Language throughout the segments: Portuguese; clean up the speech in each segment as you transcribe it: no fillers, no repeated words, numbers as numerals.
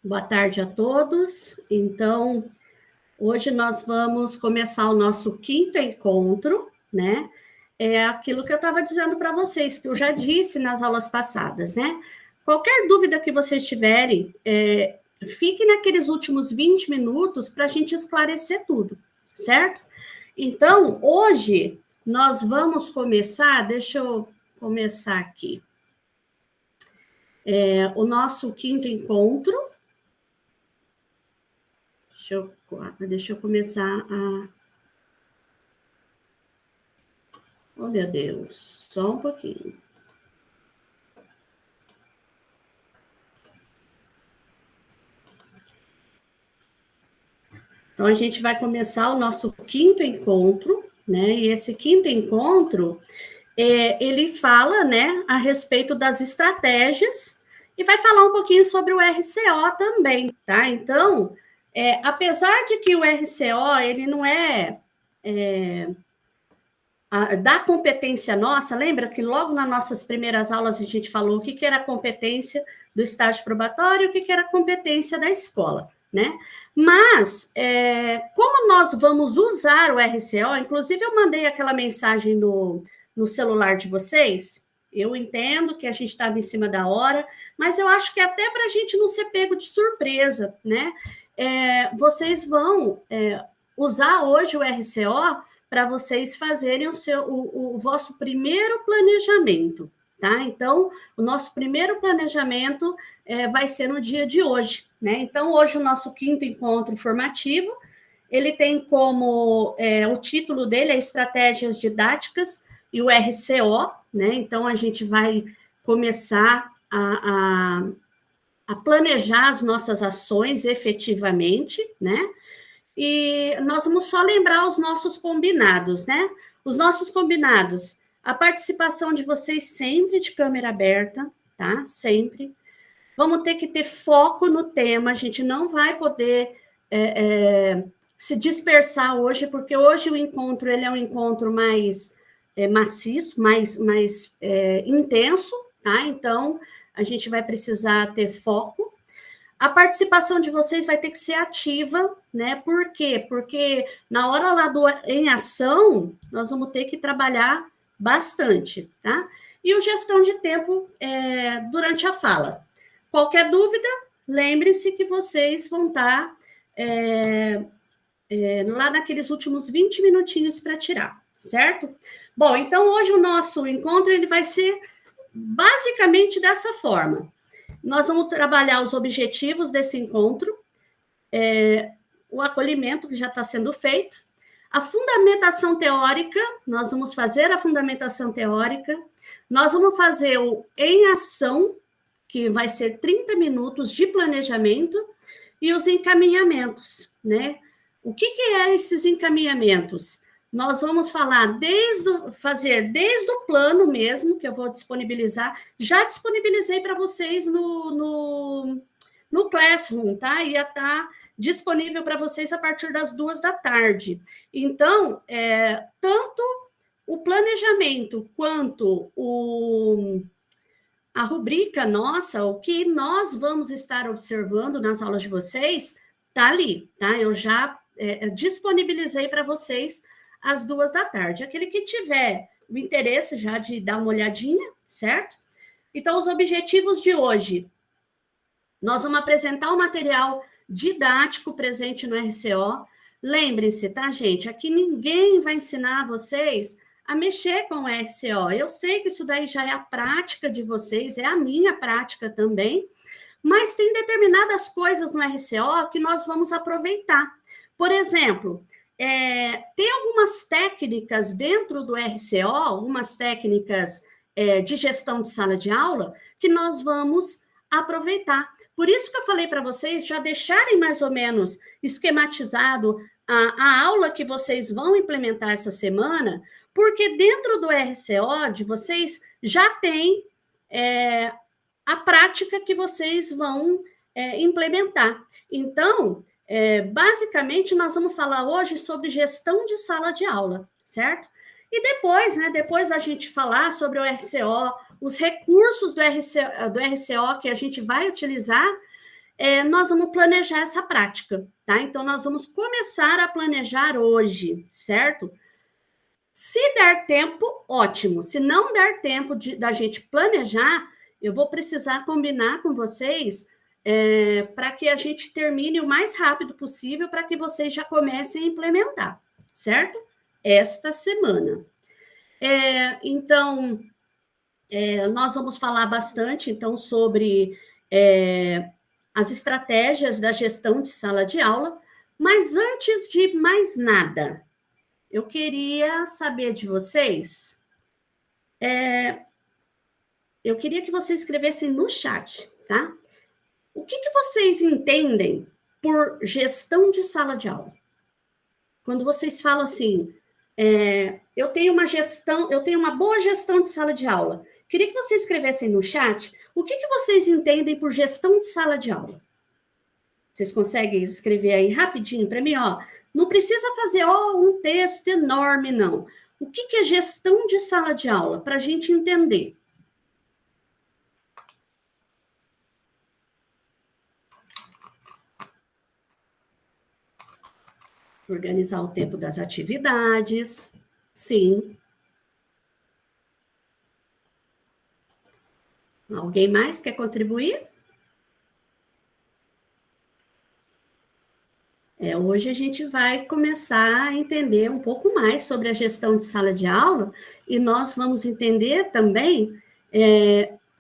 Boa tarde a todos. Então, hoje nós vamos começar o nosso quinto encontro, né? É aquilo que eu estava dizendo para vocês, que eu já disse nas aulas passadas, né? Qualquer dúvida que vocês tiverem, fique naqueles últimos 20 minutos para a gente esclarecer tudo, certo? Então, hoje nós vamos começar, deixa eu começar aqui, o nosso quinto encontro. Deixa eu começar a... Oh, meu Deus, só um pouquinho. Então, a gente vai começar o nosso quinto encontro, né? E esse quinto encontro, ele fala, né, a respeito das estratégias e vai falar um pouquinho sobre o RCO também, tá? Então, apesar de que o RCO, ele não da competência nossa, lembra que logo nas nossas primeiras aulas a gente falou o que era a competência do estágio probatório e o que era a competência da escola, né? Mas, como nós vamos usar o RCO, inclusive eu mandei aquela mensagem no celular de vocês, eu entendo que a gente estava em cima da hora, mas eu acho que até para a gente não ser pego de surpresa, né? Vocês vão usar hoje o RCO para vocês fazerem o vosso primeiro planejamento, tá? Então, o nosso primeiro planejamento vai ser no dia de hoje, né? Então, hoje o nosso quinto encontro formativo, ele tem como, o título dele é Estratégias Didáticas e o RCO, né? Então, a gente vai começar a planejar as nossas ações efetivamente, né? E nós vamos só lembrar os nossos combinados, né? Os nossos combinados, a participação de vocês sempre de câmera aberta, tá? Sempre. Vamos ter que ter foco no tema, a gente não vai poder se dispersar hoje, porque hoje o encontro, ele é um encontro mais maciço, mais intenso, tá? Então, a gente vai precisar ter foco. A participação de vocês vai ter que ser ativa, né? Por quê? Porque na hora lá em ação, nós vamos ter que trabalhar bastante, tá? E o gestão de tempo durante a fala. Qualquer dúvida, lembre-se que vocês vão estar lá naqueles últimos 20 minutinhos para tirar, certo? Bom, então hoje o nosso encontro ele vai ser basicamente dessa forma. Nós vamos trabalhar os objetivos desse encontro, o acolhimento que já está sendo feito, a fundamentação teórica, nós vamos fazer a fundamentação teórica, nós vamos fazer o em ação, que vai ser 30 minutos de planejamento, e os encaminhamentos, né? O que é esses encaminhamentos? Nós vamos falar fazer desde o plano mesmo, que eu vou disponibilizar, já disponibilizei para vocês no Classroom, tá? Ia estar disponível para vocês a partir das 14h. Então, tanto o planejamento quanto a rubrica nossa, o que nós vamos estar observando nas aulas de vocês, tá ali, tá? Eu já disponibilizei para vocês às 14h. Aquele que tiver o interesse já de dar uma olhadinha, certo? Então, os objetivos de hoje. Nós vamos apresentar o material didático presente no RCO. Lembrem-se, tá, gente? Aqui ninguém vai ensinar vocês a mexer com o RCO. Eu sei que isso daí já é a prática de vocês, é a minha prática também, mas tem determinadas coisas no RCO que nós vamos aproveitar. Por exemplo, tem algumas técnicas dentro do RCO, algumas técnicas de gestão de sala de aula, que nós vamos aproveitar. Por isso que eu falei para vocês já deixarem mais ou menos esquematizado a aula que vocês vão implementar essa semana, porque dentro do RCO de vocês já tem a prática que vocês vão implementar. Então, basicamente, nós vamos falar hoje sobre gestão de sala de aula, certo? E depois, né, depois a gente falar sobre o RCO, os recursos do RCO que a gente vai utilizar, nós vamos planejar essa prática, tá? Então, nós vamos começar a planejar hoje, certo? Se der tempo, ótimo. Se não der tempo da gente planejar, eu vou precisar combinar com vocês para que a gente termine o mais rápido possível, para que vocês já comecem a implementar, certo? Esta semana. Então, nós vamos falar bastante, então, sobre as estratégias da gestão de sala de aula, mas antes de mais nada, eu queria saber de vocês, eu queria que vocês escrevessem no chat, tá? O que vocês entendem por gestão de sala de aula? Quando vocês falam assim, eu tenho uma boa gestão de sala de aula. Queria que vocês escrevessem no chat o que vocês entendem por gestão de sala de aula. Vocês conseguem escrever aí rapidinho para mim, ó? Não precisa fazer um texto enorme, não. O que é gestão de sala de aula? Para a gente entender. Organizar o tempo das atividades. Sim. Alguém mais quer contribuir? Hoje a gente vai começar a entender um pouco mais sobre a gestão de sala de aula e nós vamos entender também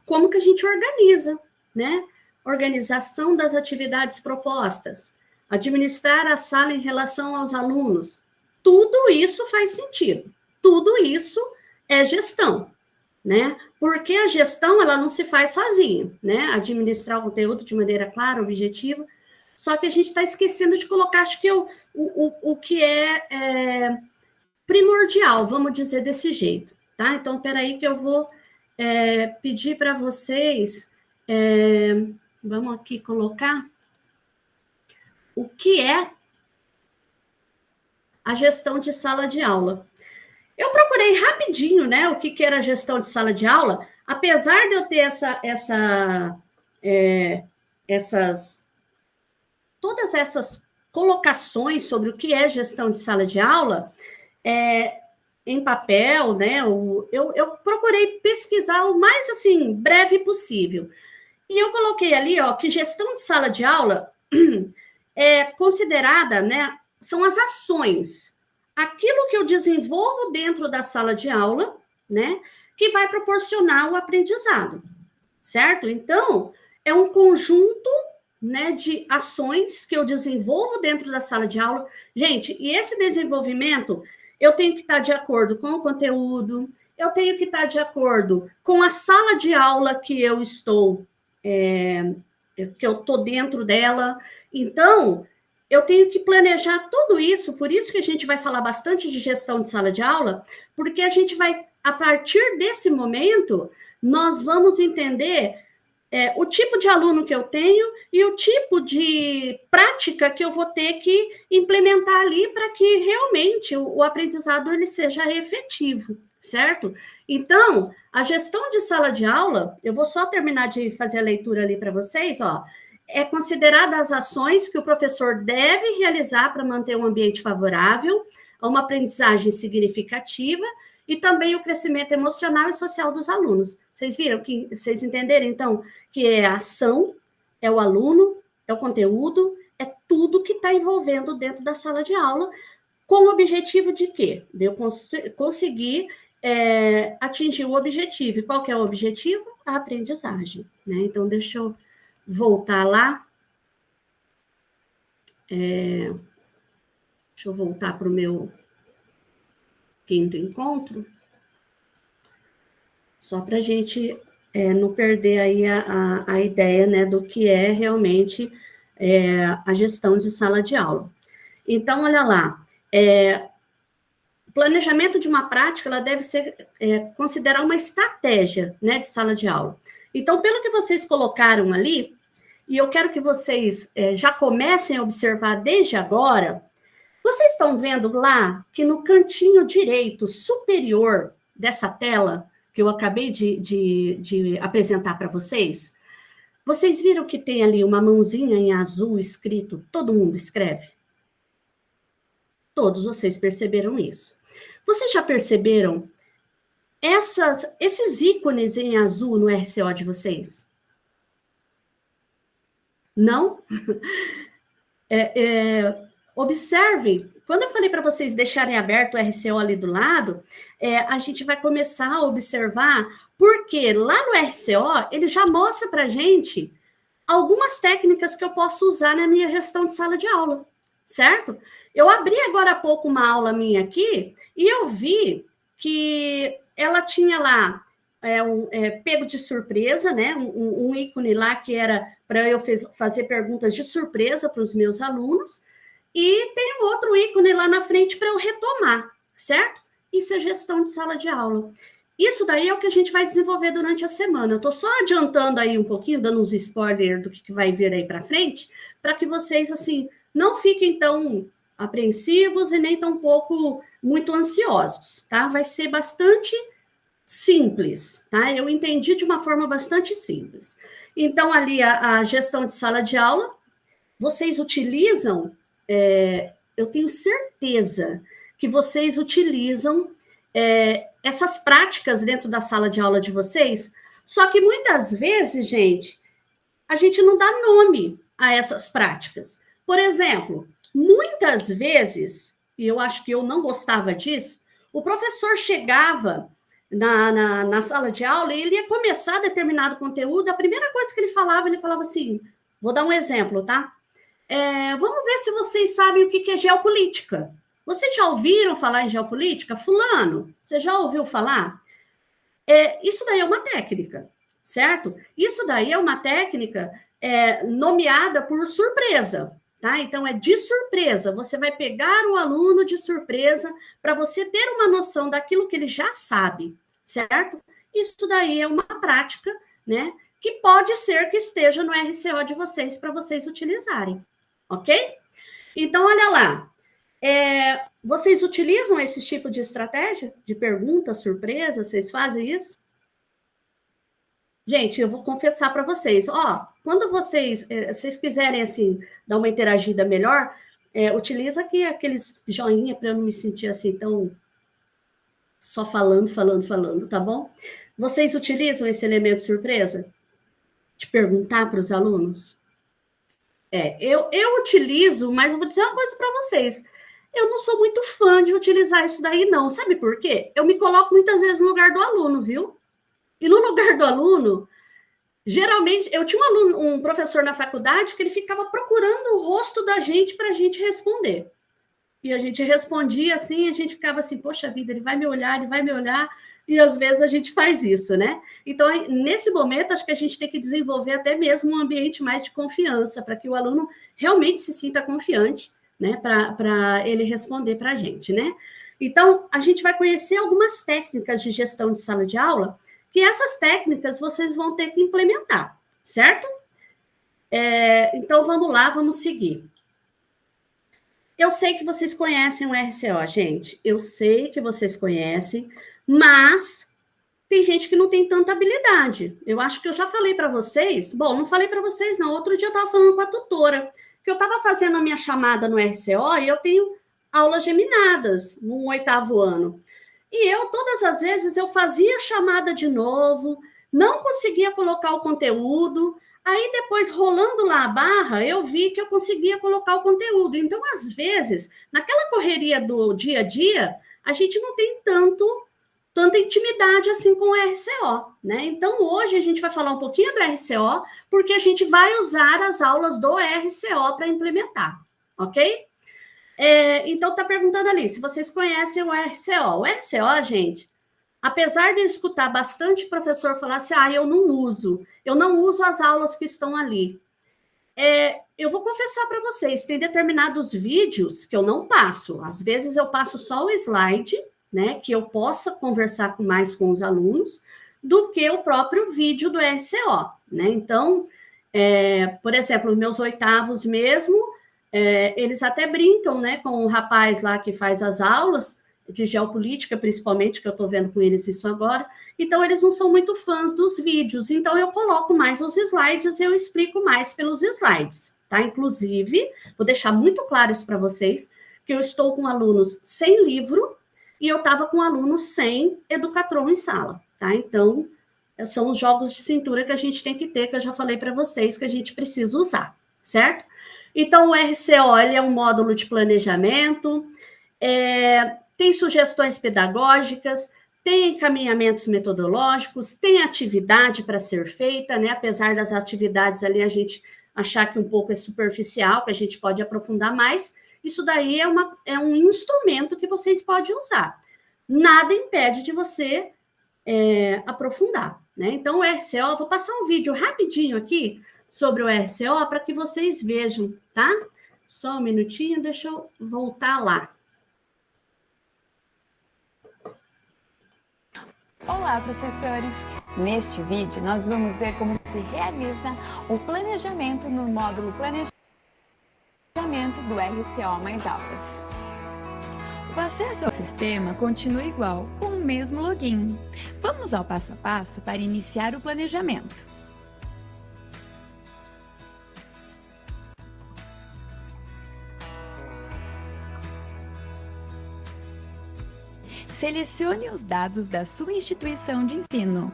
como que a gente organiza, né? Organização das atividades propostas, administrar a sala em relação aos alunos. Tudo isso faz sentido. Tudo isso é gestão, né? Porque a gestão, ela não se faz sozinha, né? Administrar o conteúdo de maneira clara, objetiva. Só que a gente está esquecendo de colocar, acho que o que é primordial, vamos dizer desse jeito, tá? Então, peraí que eu vou pedir para vocês, vamos aqui colocar o que é a gestão de sala de aula. Eu procurei rapidinho, né, o que era a gestão de sala de aula, apesar de eu ter todas essas colocações sobre o que é gestão de sala de aula, em papel, né? Eu procurei pesquisar o mais assim breve possível. E eu coloquei ali, ó, que gestão de sala de aula é considerada, né? São as ações, aquilo que eu desenvolvo dentro da sala de aula, né? Que vai proporcionar o aprendizado, certo? Então, é um conjunto, né, de ações que eu desenvolvo dentro da sala de aula. Gente, e esse desenvolvimento, eu tenho que estar de acordo com o conteúdo, eu tenho que estar de acordo com a sala de aula que eu estou, que eu estou dentro dela. Então, eu tenho que planejar tudo isso, por isso que a gente vai falar bastante de gestão de sala de aula, porque a gente vai, a partir desse momento, nós vamos entender o tipo de aluno que eu tenho e o tipo de prática que eu vou ter que implementar ali para que realmente o aprendizado ele seja efetivo, certo? Então, a gestão de sala de aula, eu vou só terminar de fazer a leitura ali para vocês, ó, é considerada as ações que o professor deve realizar para manter um ambiente favorável a uma aprendizagem significativa e também o crescimento emocional e social dos alunos. Vocês viram? Vocês entenderam, então, que é a ação, é o aluno, é o conteúdo, é tudo que está envolvendo dentro da sala de aula, com o objetivo de quê? De eu conseguir atingir o objetivo. E qual que é o objetivo? A aprendizagem, né? Então, deixa eu voltar lá. Deixa eu voltar para o meu quinto encontro, só para a gente não perder aí a ideia, né, do que é realmente a gestão de sala de aula. Então, olha lá, o planejamento de uma prática, ela deve ser considerar uma estratégia, né, de sala de aula. Então, pelo que vocês colocaram ali, e eu quero que vocês já comecem a observar desde agora, vocês estão vendo lá que no cantinho direito superior dessa tela que eu acabei de apresentar para vocês, Vocês viram que tem ali uma mãozinha em azul escrito, todo mundo escreve? Todos vocês perceberam isso. Vocês já perceberam esses ícones em azul no RCO de vocês? Não? Observem, quando eu falei para vocês deixarem aberto o RCO ali do lado, a gente vai começar a observar, porque lá no RCO, ele já mostra para a gente algumas técnicas que eu posso usar na minha gestão de sala de aula, certo? Eu abri agora há pouco uma aula minha aqui e eu vi que ela tinha lá pego de surpresa, né? Um ícone lá que era para eu fazer perguntas de surpresa para os meus alunos, e tem um outro ícone lá na frente para eu retomar, certo? Isso é gestão de sala de aula. Isso daí é o que a gente vai desenvolver durante a semana. Eu estou só adiantando aí um pouquinho, dando uns spoilers do que vai vir aí para frente, para que vocês, assim, não fiquem tão apreensivos e nem tão pouco muito ansiosos, tá? Vai ser bastante simples, tá? Eu entendi de uma forma bastante simples. Então, ali, a gestão de sala de aula, vocês utilizam, eu tenho certeza que vocês utilizam essas práticas dentro da sala de aula de vocês, só que muitas vezes, gente, a gente não dá nome a essas práticas. Por exemplo, muitas vezes, e eu acho que eu não gostava disso, o professor chegava na sala de aula e ele ia começar determinado conteúdo, a primeira coisa que ele falava assim, vou dar um exemplo, tá? Vamos ver se vocês sabem o que é geopolítica. Vocês já ouviram falar em geopolítica? Fulano, você já ouviu falar? Isso daí é uma técnica, certo? Isso daí é uma técnica nomeada por surpresa, tá? Então, é de surpresa. Você vai pegar o aluno de surpresa para você ter uma noção daquilo que ele já sabe, certo? Isso daí é uma prática, né? Que pode ser que esteja no RCO de vocês para vocês utilizarem, ok? Então, olha lá. Vocês utilizam esse tipo de estratégia? De pergunta, surpresa? Vocês fazem isso? Gente, eu vou confessar para vocês, quando vocês quiserem, assim, dar uma interagida melhor, utiliza aqui aqueles joinha para eu não me sentir assim tão só falando, tá bom? Vocês utilizam esse elemento surpresa? De perguntar para os alunos? Eu utilizo, mas eu vou dizer uma coisa para vocês. Eu não sou muito fã de utilizar isso daí, não. Sabe por quê? Eu me coloco muitas vezes no lugar do aluno, viu? E no lugar do aluno, geralmente, eu tinha um professor na faculdade que ele ficava procurando o rosto da gente para a gente responder. E a gente respondia assim, a gente ficava assim, poxa vida, ele vai me olhar, e às vezes a gente faz isso, né? Então, nesse momento, acho que a gente tem que desenvolver até mesmo um ambiente mais de confiança, para que o aluno realmente se sinta confiante, né, para ele responder para a gente, né? Então, a gente vai conhecer algumas técnicas de gestão de sala de aula, que essas técnicas vocês vão ter que implementar, certo? Então, vamos lá, vamos seguir. Eu sei que vocês conhecem o RCO, gente. Eu sei que vocês conhecem, mas tem gente que não tem tanta habilidade. Eu acho que eu já falei para vocês. Bom, não falei para vocês, não. Outro dia eu estava falando com a tutora, que eu estava fazendo a minha chamada no RCO e eu tenho aulas geminadas no 8º ano. E eu, todas as vezes, eu fazia a chamada de novo, não conseguia colocar o conteúdo. Aí, depois, rolando lá a barra, eu vi que eu conseguia colocar o conteúdo. Então, às vezes, naquela correria do dia a dia, a gente não tem tanta intimidade assim com o RCO, né? Então, hoje a gente vai falar um pouquinho do RCO, porque a gente vai usar as aulas do RCO para implementar, ok? Então, tá perguntando ali, se vocês conhecem o RCO. O RCO, gente, apesar de eu escutar bastante professor falar assim, eu não uso as aulas que estão ali. Eu vou confessar para vocês, tem determinados vídeos que eu não passo. Às vezes eu passo só o slide, né, que eu possa conversar mais com os alunos, do que o próprio vídeo do RCO, né? Então, por exemplo, meus 8º mesmo, eles até brincam, né, com o rapaz lá que faz as aulas, de geopolítica, principalmente, que eu estou vendo com eles isso agora. Então, eles não são muito fãs dos vídeos. Então, eu coloco mais os slides e eu explico mais pelos slides, tá? Inclusive, vou deixar muito claro isso para vocês, que eu estou com alunos sem livro e eu estava com alunos sem Educatron em sala, tá? Então, são os jogos de cintura que a gente tem que ter, que eu já falei para vocês que a gente precisa usar, certo? Então, o RCO ele é um módulo de planejamento, tem sugestões pedagógicas, tem encaminhamentos metodológicos, tem atividade para ser feita, né? Apesar das atividades ali a gente achar que um pouco é superficial, que a gente pode aprofundar mais, isso daí é um instrumento que vocês podem usar. Nada impede de você aprofundar, né? Então, o RCO, vou passar um vídeo rapidinho aqui sobre o RCO para que vocês vejam, tá? Só um minutinho, deixa eu voltar lá. Olá, professores! Neste vídeo, nós vamos ver como se realiza o planejamento no módulo Planejamento do RCO mais aulas. O acesso ao sistema continua igual, com o mesmo login. Vamos ao passo a passo para iniciar o planejamento. Selecione os dados da sua instituição de ensino.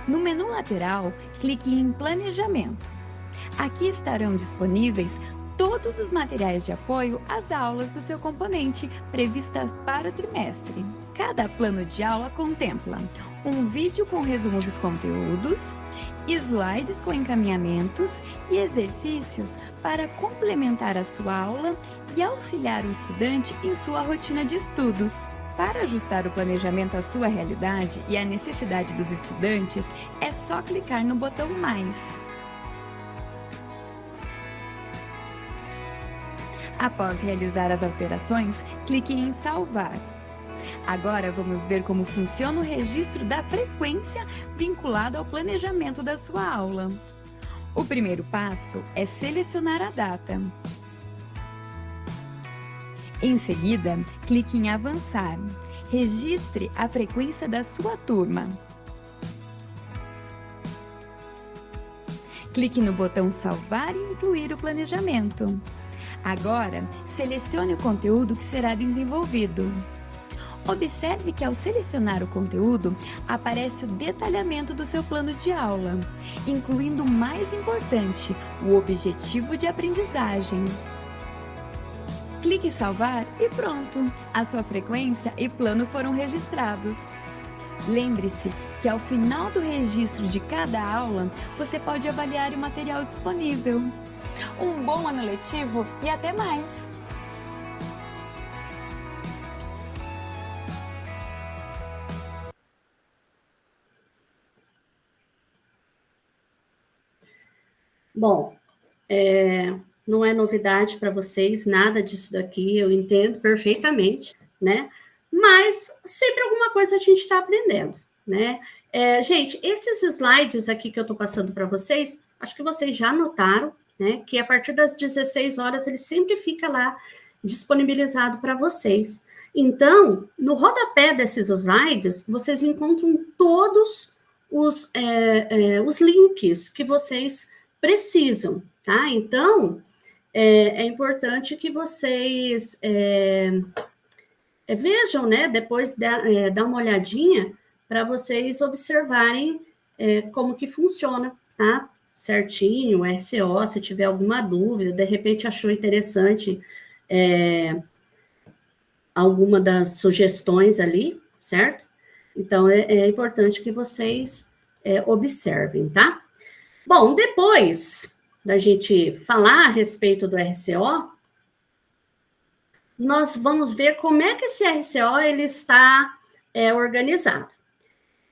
No menu lateral, clique em Planejamento. Aqui estarão disponíveis todos os materiais de apoio às aulas do seu componente previstas para o trimestre. Cada plano de aula contempla um vídeo com resumo dos conteúdos, slides com encaminhamentos e exercícios para complementar a sua aula e auxiliar o estudante em sua rotina de estudos. Para ajustar o planejamento à sua realidade e à necessidade dos estudantes, é só clicar no botão Mais. Após realizar as alterações, clique em Salvar. Agora vamos ver como funciona o registro da frequência vinculado ao planejamento da sua aula. O primeiro passo é selecionar a data. Em seguida, clique em Avançar. Registre a frequência da sua turma. Clique no botão Salvar e incluir o planejamento. Agora, selecione o conteúdo que será desenvolvido. Observe que ao selecionar o conteúdo, aparece o detalhamento do seu plano de aula, incluindo o mais importante, o objetivo de aprendizagem. Clique em Salvar e pronto! A sua frequência e plano foram registrados. Lembre-se que ao final do registro de cada aula, você pode avaliar o material disponível. Um bom ano letivo e até mais! Bom, não é novidade para vocês, nada disso daqui, eu entendo perfeitamente, né? Mas sempre alguma coisa a gente está aprendendo, né? Gente, esses slides aqui que eu estou passando para vocês, acho que vocês já notaram, né? Que a partir das 16 horas ele sempre fica lá disponibilizado para vocês. Então, no rodapé desses slides, vocês encontram todos os links que vocês precisam, tá? Então, é importante que vocês vejam, né? Depois dá uma olhadinha para vocês observarem como que funciona, tá? Certinho, o RCO, se tiver alguma dúvida, de repente achou interessante alguma das sugestões ali, certo? Então, é importante que vocês observem, tá? Bom, depois da gente falar a respeito do RCO, nós vamos ver como é que esse RCO ele está organizado.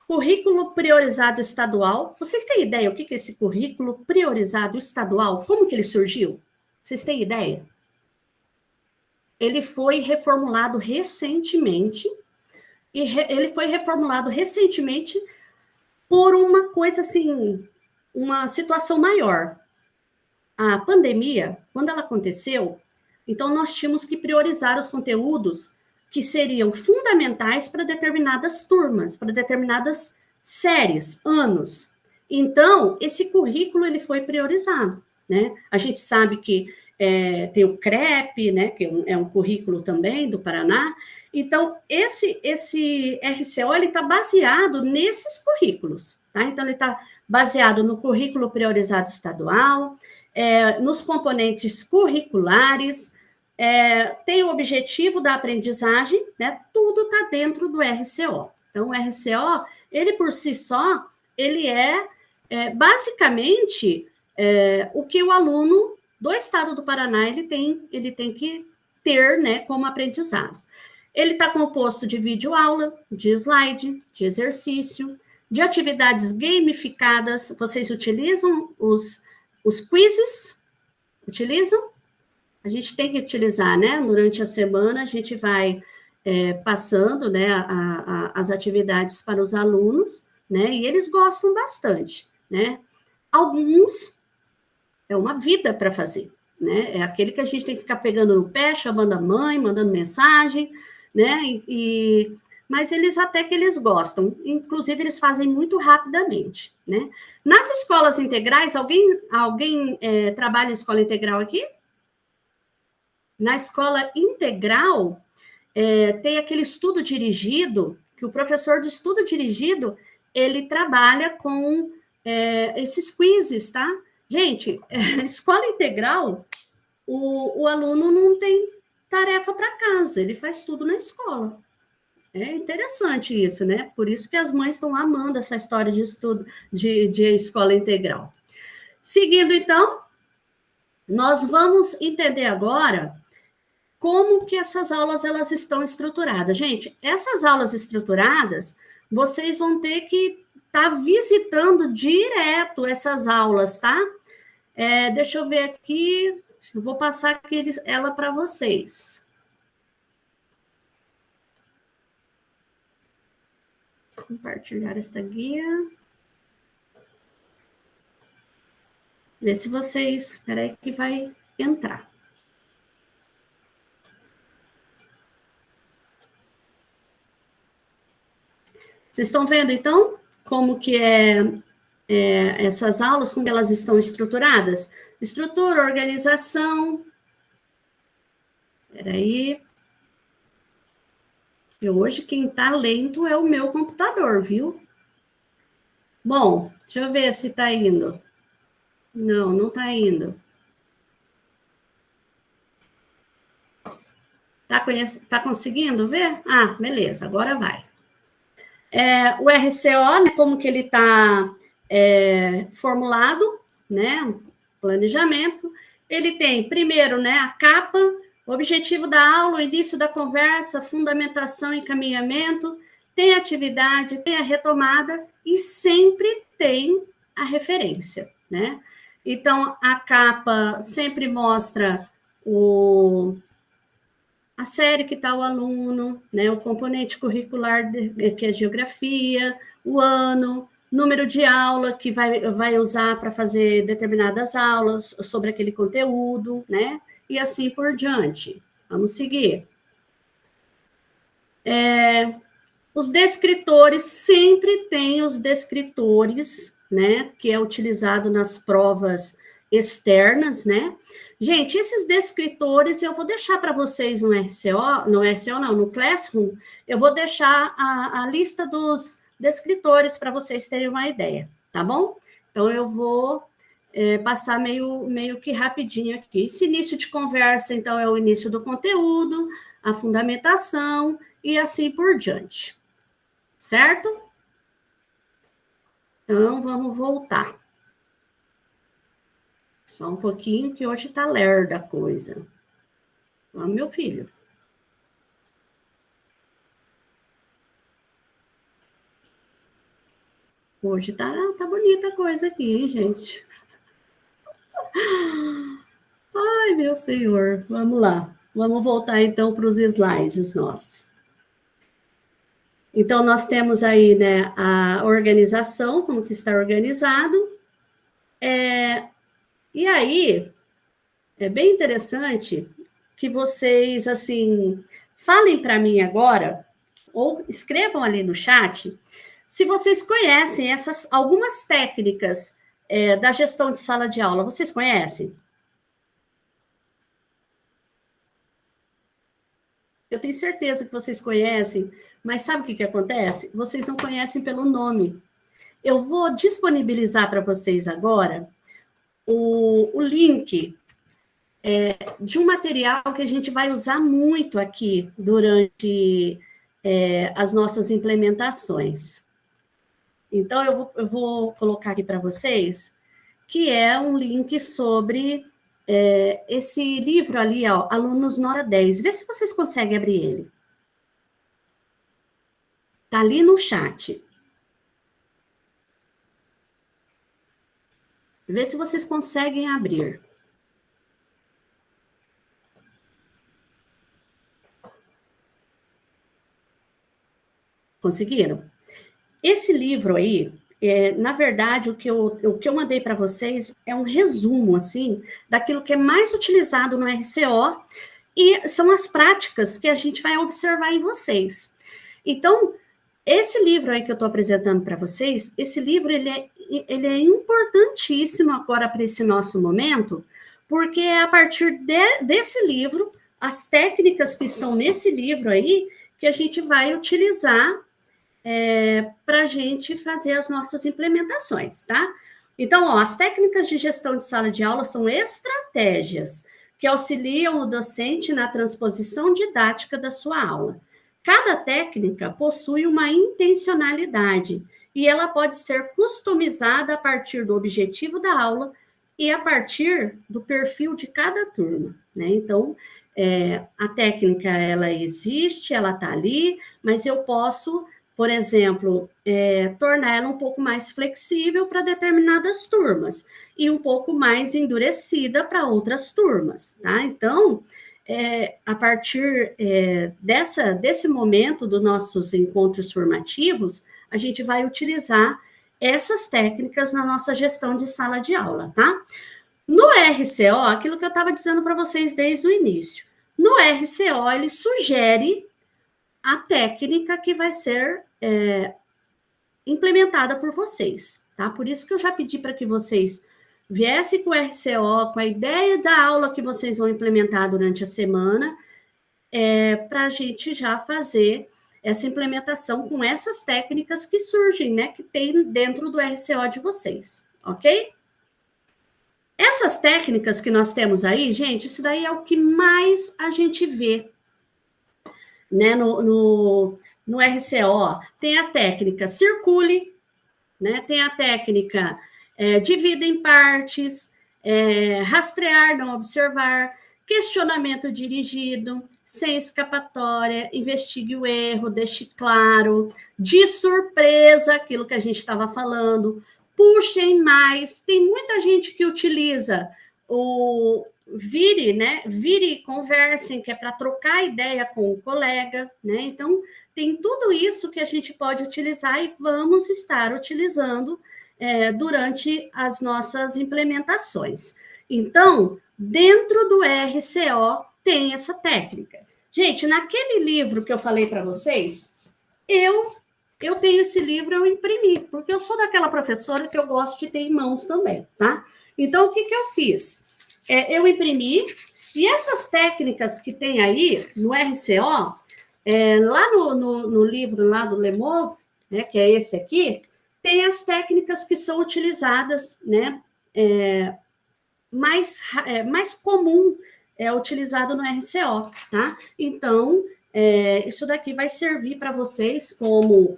Currículo priorizado estadual. Vocês têm ideia o que é esse currículo priorizado estadual? Como que ele surgiu? Vocês têm ideia? Ele foi reformulado recentemente, ele foi reformulado recentemente por uma coisa assim, uma situação maior. A pandemia, quando ela aconteceu, então nós tínhamos que priorizar os conteúdos que seriam fundamentais para determinadas turmas, para determinadas séries, anos. Então, esse currículo ele foi priorizado, né? A gente sabe que tem o CREP, né, que é um currículo também do Paraná. Então, esse RCO está baseado nesses currículos, tá? Então, ele está baseado no currículo priorizado estadual, nos componentes curriculares, tem o objetivo da aprendizagem, né? Tudo está dentro do RCO. Então, o RCO, ele por si só, ele basicamente o que o aluno do estado do Paraná ele tem que ter, né, como aprendizado. Ele está composto de videoaula, de slide, de exercício, de atividades gamificadas. Vocês utilizam os quizzes? Utilizam? A gente tem que utilizar, né? Durante a semana, a gente vai passando, né, as atividades para os alunos, né? E eles gostam bastante, né? Alguns é uma vida para fazer, né? É aquele que a gente tem que ficar pegando no pé, chamando a mãe, mandando mensagem, né? Mas eles até que eles gostam, inclusive eles fazem muito rapidamente, né? Nas escolas integrais, alguém trabalha em escola integral aqui? Na escola integral, tem aquele estudo dirigido, que o professor de estudo dirigido, ele trabalha com esses quizzes, tá? Gente, escola integral, o aluno não tem tarefa para casa, ele faz tudo na escola. É interessante isso, né? Por isso que as mães estão amando essa história de estudo de escola integral. Seguindo, então, nós vamos entender agora como que essas aulas elas estão estruturadas. Gente, essas aulas estruturadas, vocês vão ter que estar visitando direto essas aulas, tá? Deixa eu ver aqui, eu vou passar aqui ela para vocês. Compartilhar esta guia. Ver se vocês... Espera aí que vai entrar. Vocês estão vendo, então, como que essas aulas, como elas estão estruturadas? Estrutura, organização. Espera aí. Hoje, quem está lento é o meu computador, viu? Bom, deixa eu ver se está indo. Não, não está indo. Tá conseguindo ver? Ah, beleza, agora vai. O RCO, né, como que ele está formulado, né, planejamento, ele tem, primeiro, né, a capa, o objetivo da aula, o início da conversa, fundamentação e encaminhamento, tem a atividade, tem a retomada e sempre tem a referência, né? Então, a capa sempre mostra a série que está o aluno, né, o componente curricular, que é geografia, o ano, número de aula que vai usar para fazer determinadas aulas sobre aquele conteúdo, né, e assim por diante. Vamos seguir. Os descritores, sempre tem os descritores, né, que é utilizado nas provas externas, né. Gente, esses descritores eu vou deixar para vocês no Classroom, eu vou deixar a lista dos descritores para vocês terem uma ideia, tá bom? Então, eu vou passar meio que rapidinho aqui. Esse início de conversa, então, é o início do conteúdo, a fundamentação e assim por diante, certo? Então, vamos voltar. Só um pouquinho, que hoje tá lerda a coisa. Ó, meu filho. Hoje tá bonita a coisa aqui, hein, gente? Ai, meu senhor. Vamos lá. Vamos voltar, então, para os slides nossos. Então, nós temos aí, né, a organização, como que está organizado. E aí, é bem interessante que vocês, assim, Falem para mim agora, ou escrevam ali no chat, se vocês conhecem algumas técnicas da gestão de sala de aula. Vocês conhecem? Eu tenho certeza que vocês conhecem, mas sabe o que acontece? Vocês não conhecem pelo nome. Eu vou disponibilizar para vocês agora o link de um material que a gente vai usar muito aqui durante as nossas implementações. Então, eu vou colocar aqui para vocês, que é um link sobre esse livro ali, ó, Alunos Nota 10. Vê se vocês conseguem abrir ele. Está ali no chat. Vê se vocês conseguem abrir. Conseguiram? Esse livro aí, na verdade, o que eu mandei para vocês é um resumo, assim, daquilo que é mais utilizado no RCO e são as práticas que a gente vai observar em vocês. Então, esse livro aí que eu estou apresentando para vocês, esse livro, ele é importantíssimo agora para esse nosso momento, porque é a partir desse livro, as técnicas que estão nesse livro aí, que a gente vai utilizar para a gente fazer as nossas implementações, tá? Então, ó, as técnicas de gestão de sala de aula são estratégias que auxiliam o docente na transposição didática da sua aula. Cada técnica possui uma intencionalidade e ela pode ser customizada a partir do objetivo da aula e a partir do perfil de cada turma, né? Então, a técnica, ela existe, ela está ali, mas eu posso, por exemplo, tornar ela um pouco mais flexível para determinadas turmas e um pouco mais endurecida para outras turmas, tá? Então, a partir desse momento dos nossos encontros formativos, a gente vai utilizar essas técnicas na nossa gestão de sala de aula, tá? No RCO, aquilo que eu estava dizendo para vocês desde o início, no RCO, ele sugere a técnica que vai ser implementada por vocês, tá? Por isso que eu já pedi para que vocês viessem com o RCO, com a ideia da aula que vocês vão implementar durante a semana, para a gente já fazer essa implementação com essas técnicas que surgem, né? Que tem dentro do RCO de vocês, ok? Essas técnicas que nós temos aí, gente, isso daí é o que mais a gente vê, né, no RCO. Tem a técnica circule, né, tem a técnica divida em partes, rastrear, não observar, questionamento dirigido, sem escapatória, investigue o erro, deixe claro, de surpresa, aquilo que a gente estava falando, puxem mais. Tem muita gente que utiliza o vire, né? Vire e conversem, que é para trocar ideia com o colega, né? Então, tem tudo isso que a gente pode utilizar e vamos estar utilizando durante as nossas implementações. Então, dentro do RCO tem essa técnica. Gente, naquele livro que eu falei para vocês, eu tenho esse livro, eu imprimi, porque eu sou daquela professora que eu gosto de ter em mãos também, tá? Então, o que eu fiz? Eu imprimi, e essas técnicas que tem aí no RCO, lá no livro lá do Lemov, né, que é esse aqui, tem as técnicas que são utilizadas, né, mais comum utilizado no RCO, tá? Então, isso daqui vai servir para vocês como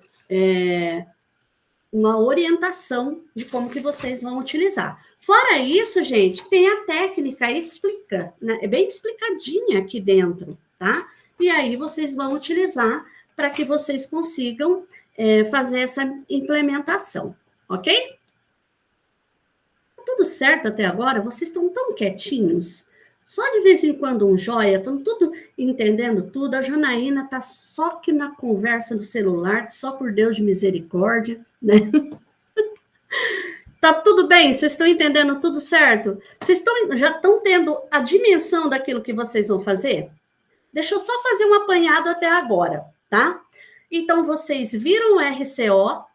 uma orientação de como que vocês vão utilizar. Fora isso, gente, tem a técnica explica, né? É bem explicadinha aqui dentro, tá? E aí vocês vão utilizar para que vocês consigam fazer essa implementação, ok? Tudo certo até agora? Vocês estão tão quietinhos? Só de vez em quando um joia, estão tudo entendendo tudo. A Janaína está só que na conversa do celular, só por Deus de misericórdia, né? Tá tudo bem? Vocês estão entendendo tudo certo? Vocês já estão tendo a dimensão daquilo que vocês vão fazer? Deixa eu só fazer um apanhado até agora, tá? Então, vocês viram o RCO,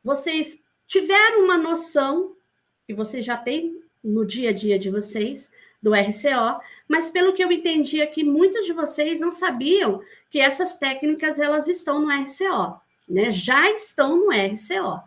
vocês tiveram uma noção, que vocês já têm no dia a dia de vocês, do RCO, mas pelo que eu entendi aqui, muitos de vocês não sabiam que essas técnicas, elas estão no RCO, né? Já estão no RCO.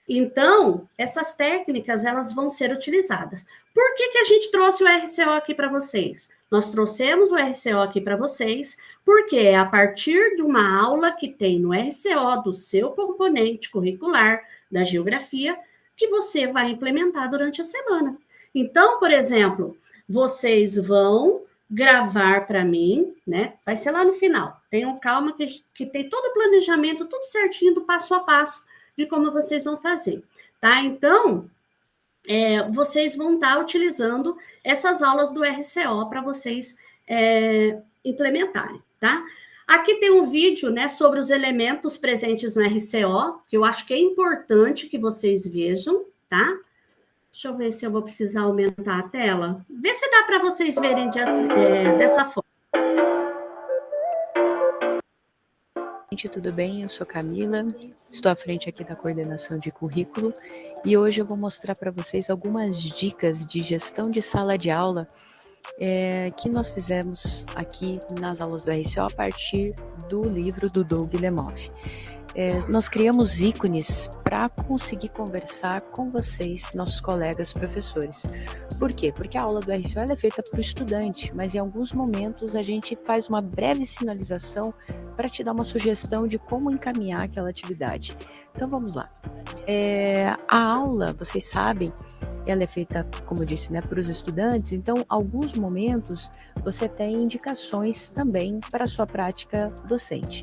Então, essas técnicas, elas vão ser utilizadas. Por que a gente trouxe o RCO aqui para vocês? Nós trouxemos o RCO aqui para vocês, porque é a partir de uma aula que tem no RCO do seu componente curricular da geografia que você vai implementar durante a semana. Então, por exemplo, vocês vão gravar para mim, né? Vai ser lá no final. Tenham calma que tem todo o planejamento, tudo certinho, do passo a passo de como vocês vão fazer, tá? Então, vocês vão estar utilizando essas aulas do RCO para vocês implementarem, tá? Aqui tem um vídeo, né, sobre os elementos presentes no RCO, que eu acho que é importante que vocês vejam, tá? Deixa eu ver se eu vou precisar aumentar a tela. Vê se dá para vocês verem dessa forma. Gente, tudo bem? Eu sou Camila, estou à frente aqui da coordenação de currículo e hoje eu vou mostrar para vocês algumas dicas de gestão de sala de aula que nós fizemos aqui nas aulas do RCO a partir do livro do Doug Lemov. Nós criamos ícones para conseguir conversar com vocês, nossos colegas professores. Por quê? Porque a aula do RCO é feita para o estudante, mas em alguns momentos a gente faz uma breve sinalização para te dar uma sugestão de como encaminhar aquela atividade. Então vamos lá. A aula, vocês sabem, ela é feita, como eu disse, né, para os estudantes, então alguns momentos você tem indicações também para a sua prática docente.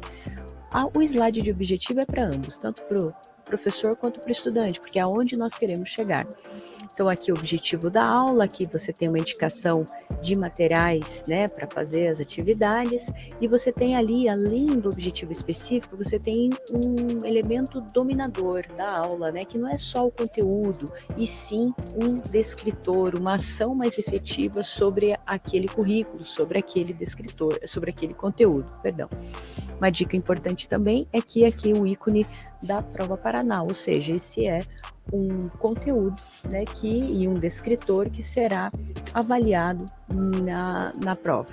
O slide de objetivo é para ambos, tanto para o professor quanto para o estudante, porque é aonde nós queremos chegar. Então aqui o objetivo da aula, aqui você tem uma indicação de materiais, né, para fazer as atividades, e você tem ali, além do objetivo específico, você tem um elemento dominador da aula, né, que não é só o conteúdo, e sim um descritor, uma ação mais efetiva sobre aquele currículo, sobre aquele descritor, sobre aquele conteúdo, perdão. Uma dica importante também é que aqui o ícone da prova Paraná, ou seja, esse é um conteúdo, né, e um descritor que será avaliado na prova.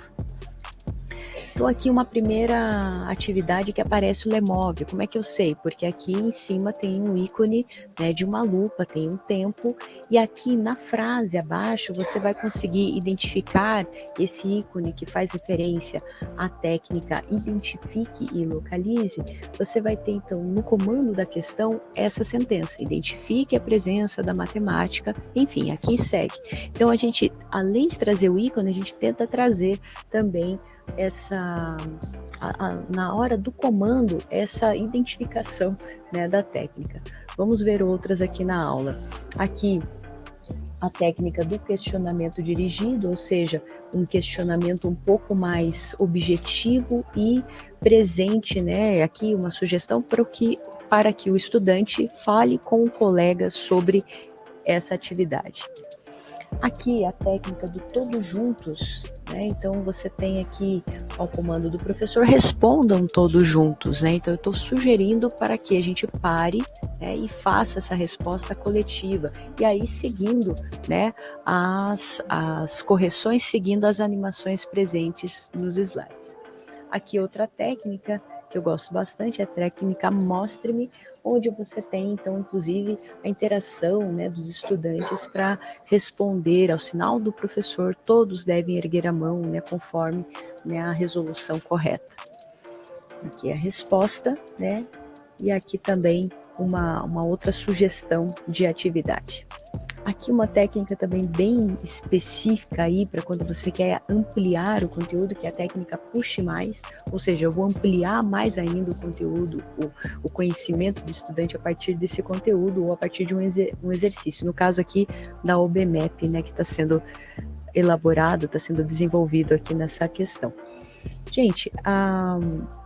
Então aqui uma primeira atividade que aparece o Lemov. Como é que eu sei? Porque aqui em cima tem um ícone, né, de uma lupa, tem um tempo, e aqui na frase abaixo você vai conseguir identificar esse ícone que faz referência à técnica identifique e localize. Você vai ter então no comando da questão essa sentença, identifique a presença da matemática, enfim, aqui segue. Então a gente, além de trazer o ícone, a gente tenta trazer também na hora do comando, essa identificação, né, da técnica. Vamos ver outras aqui na aula. Aqui, a técnica do questionamento dirigido, ou seja, um questionamento um pouco mais objetivo e presente, né? Aqui uma sugestão para que o estudante fale com o colega sobre essa atividade. Aqui a técnica do todos juntos, né? Então você tem aqui ao comando do professor, respondam todos juntos, né? Então eu estou sugerindo para que a gente pare, né, e faça essa resposta coletiva. E aí seguindo, né, as correções, seguindo as animações presentes nos slides. Aqui outra técnica que eu gosto bastante é a técnica Mostre-me, onde você tem, então, inclusive, a interação, né, dos estudantes para responder ao sinal do professor. Todos devem erguer a mão, né, conforme, né, a resolução correta. Aqui é a resposta, né, e aqui também uma outra sugestão de atividade. Aqui uma técnica também bem específica aí para quando você quer ampliar o conteúdo, que é a técnica puxe mais, ou seja, eu vou ampliar mais ainda o conteúdo, o conhecimento do estudante a partir desse conteúdo ou a partir de um exercício. No caso aqui da OBMAP, né, que está sendo elaborado, está sendo desenvolvido aqui nessa questão. Gente, a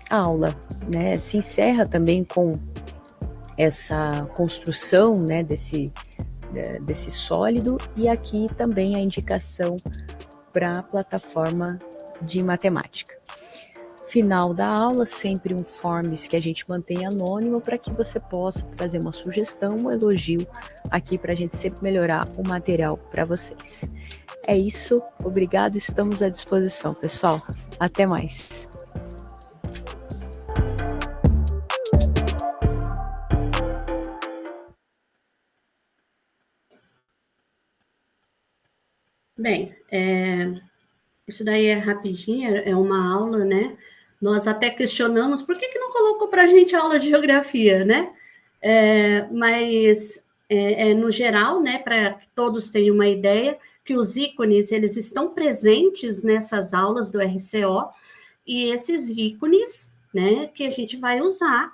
aula, né, se encerra também com essa construção, né, desse sólido, e aqui também a indicação para a plataforma de matemática. final da aula, sempre um forms que a gente mantém anônimo para que você possa trazer uma sugestão, um elogio aqui para a gente sempre melhorar o material para vocês. É isso, obrigado, estamos à disposição, pessoal. Até mais. Bem, isso daí é rapidinho, é uma aula, né? Nós até questionamos por que não colocou para a gente aula de geografia, né? Mas, no geral, né, para que todos tenham uma ideia, que os ícones, eles estão presentes nessas aulas do RCO, e esses ícones, né, que a gente vai usar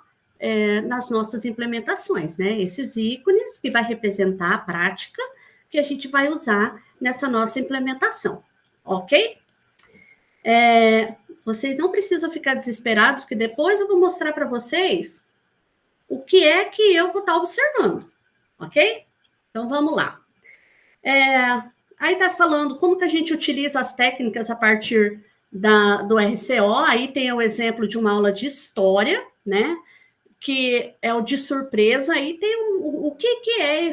nas nossas implementações, né? Esses ícones que vai representar a prática que a gente vai usar nessa nossa implementação, ok? Vocês não precisam ficar desesperados, que depois eu vou mostrar para vocês o que é que eu vou estar observando, ok? Então, vamos lá. Aí está falando como que a gente utiliza as técnicas a partir do RCO, aí tem o exemplo de uma aula de história, né? Que é o de surpresa, aí tem o que é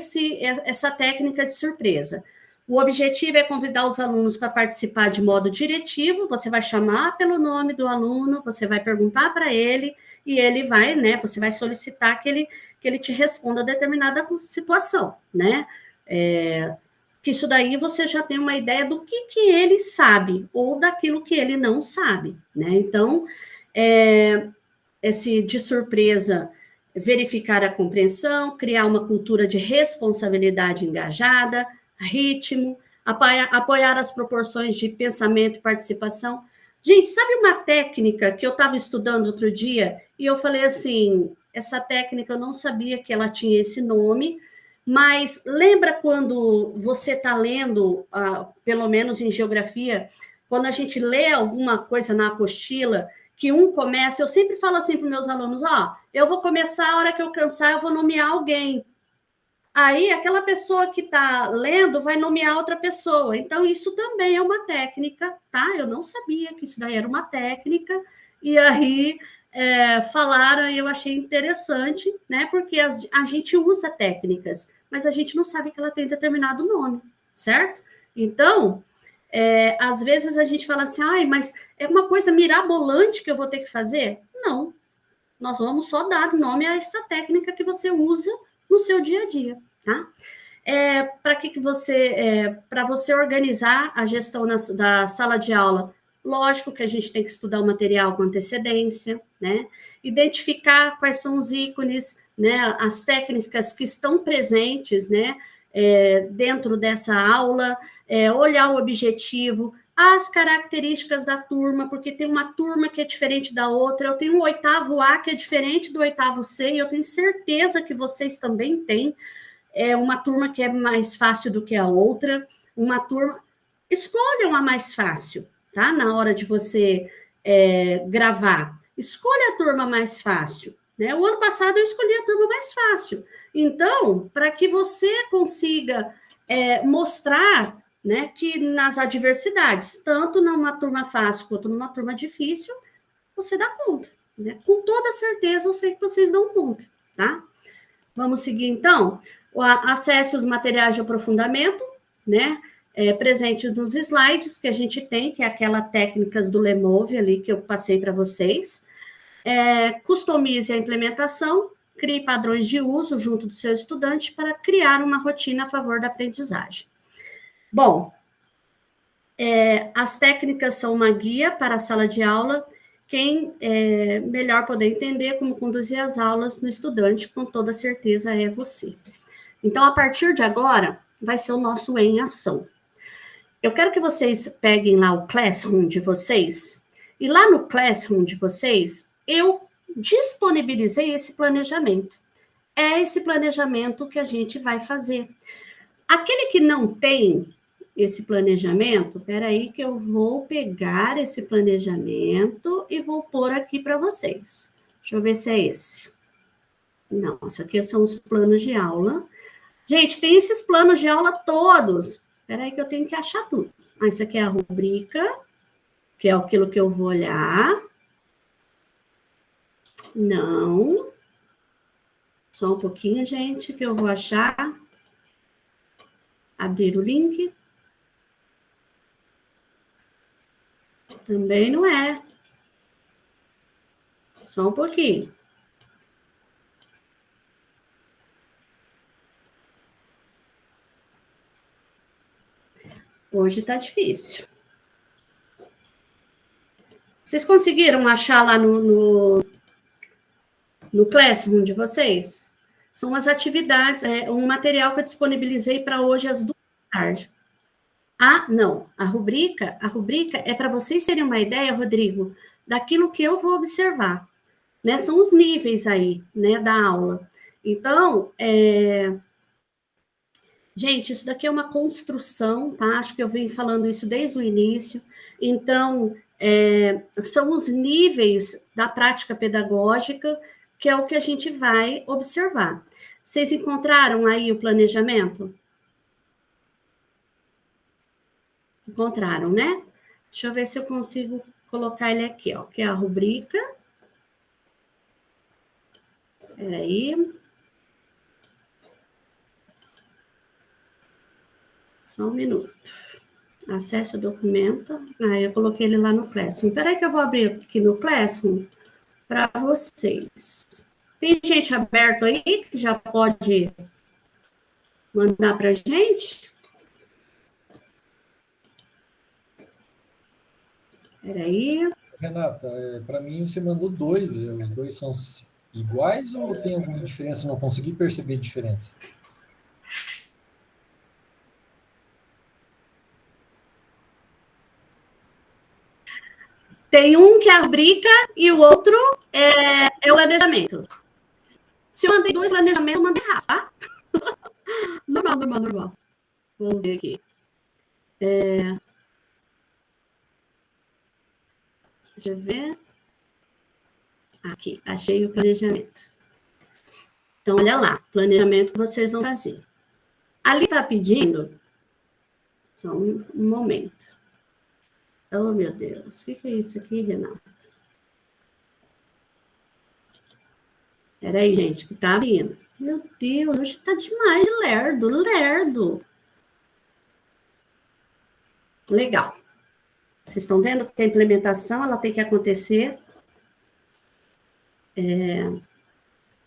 essa técnica de surpresa. O objetivo é convidar os alunos para participar de modo diretivo, você vai chamar pelo nome do aluno, você vai perguntar para ele, e ele vai, né, você vai solicitar que ele te responda a determinada situação, né? Que isso daí você já tem uma ideia do que ele sabe, ou daquilo que ele não sabe, né? Então, esse de surpresa, verificar a compreensão, criar uma cultura de responsabilidade engajada, ritmo, apoiar as proporções de pensamento e participação. Gente, sabe uma técnica que eu estava estudando outro dia e eu falei assim, essa técnica eu não sabia que ela tinha esse nome, mas lembra quando você está lendo, pelo menos em geografia, quando a gente lê alguma coisa na apostila, que um começa, eu sempre falo assim para os meus alunos, eu vou começar, a hora que eu cansar, eu vou nomear alguém. Aí, aquela pessoa que está lendo vai nomear outra pessoa. Então, isso também é uma técnica, tá? Eu não sabia que isso daí era uma técnica. E aí, falaram e eu achei interessante, né? Porque a gente usa técnicas, mas a gente não sabe que ela tem determinado nome, certo? Então, às vezes a gente fala assim, mas é uma coisa mirabolante que eu vou ter que fazer? Não. Nós vamos só dar nome a essa técnica que você usa no seu dia a dia, tá? Para você organizar a gestão da sala de aula, lógico que a gente tem que estudar o material com antecedência, né? Identificar quais são os ícones, né? As técnicas que estão presentes, né? Dentro dessa aula, olhar o objetivo, as características da turma, porque tem uma turma que é diferente da outra, eu tenho um 8º A que é diferente do 8º C, e eu tenho certeza que vocês também têm uma turma que é mais fácil do que a outra, uma turma... Escolham a mais fácil, tá? Na hora de você gravar. Escolha a turma mais fácil, né? O ano passado eu escolhi a turma mais fácil. Então, para que você consiga mostrar, né, que nas adversidades, tanto numa turma fácil quanto numa turma difícil, você dá conta, né? Com toda certeza eu sei que vocês dão conta, tá? Vamos seguir, então? Acesse os materiais de aprofundamento, né? Presentes nos slides que a gente tem, que é aquela técnicas do Lemove ali que eu passei para vocês. Customize a implementação, crie padrões de uso junto do seu estudante para criar uma rotina a favor da aprendizagem. Bom, as técnicas são uma guia para a sala de aula. Quem melhor poder entender como conduzir as aulas no estudante, com toda certeza, é você. Então, a partir de agora, vai ser o nosso em ação. Eu quero que vocês peguem lá o Classroom de vocês, e lá no Classroom de vocês, eu disponibilizei esse planejamento. É esse planejamento que a gente vai fazer. Aquele que não tem esse planejamento, peraí que eu vou pegar esse planejamento e vou pôr aqui para vocês. Deixa eu ver se é esse. Não, isso aqui são os planos de aula. Gente, tem esses planos de aula todos. Peraí que eu tenho que achar tudo. Isso aqui é a rubrica, que é aquilo que eu vou olhar. Não. Só um pouquinho, gente, que eu vou achar. Abrir o link. Também não é. Só um pouquinho. Hoje tá difícil. Vocês conseguiram achar lá no Classroom de vocês? São as atividades, um material que eu disponibilizei para hoje às 2 da tarde. Ah, não, a rubrica é para vocês terem uma ideia, Rodrigo, daquilo que eu vou observar, né? São os níveis aí, né, da aula. Então, gente, isso daqui é uma construção, tá? Acho que eu venho falando isso desde o início. Então, são os níveis da prática pedagógica, que é o que a gente vai observar. Vocês encontraram aí o planejamento? Encontraram, né? Deixa eu ver se eu consigo colocar ele aqui, ó, que é a rubrica. Peraí. Só um minuto. Acesse o documento. Eu coloquei ele lá no Classroom. Peraí que eu vou abrir aqui no Classroom para vocês. Tem gente aberto aí que já pode mandar para a gente? Peraí. Renata, para mim você mandou 2. Os 2 são iguais ou tem alguma diferença? Não consegui perceber diferença. Tem um que é a rubrica e o outro é o planejamento. Se eu mandei 2 planejamentos, eu mandei errado, tá? Normal. Vamos ver aqui. Deixa eu ver. Aqui, achei o planejamento. Então, olha lá, planejamento que vocês vão fazer. Ali está pedindo, só um momento. Oh, meu Deus, o que é isso aqui, Renata? Peraí, gente, que tá abrindo. Meu Deus, hoje tá demais de lerdo. Legal. Vocês estão vendo que a implementação ela tem que acontecer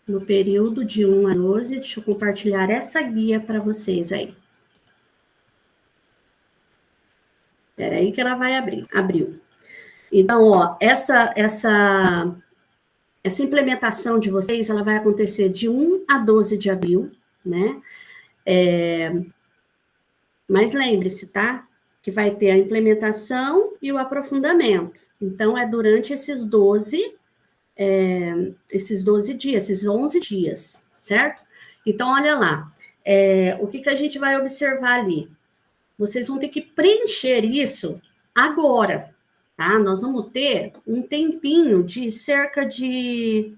no período de 1 a 12. Deixa eu compartilhar essa guia para vocês aí. Espera aí que ela vai abrir. Abriu. Então, ó, essa implementação de vocês, ela vai acontecer de 1 a 12 de abril, né? Mas lembre-se, tá? Que vai ter a implementação e o aprofundamento. Então, é durante esses 12 dias, esses 11 dias, certo? Então, olha lá. O que a gente vai observar ali? Vocês vão ter que preencher isso agora, tá? Nós vamos ter um tempinho de cerca de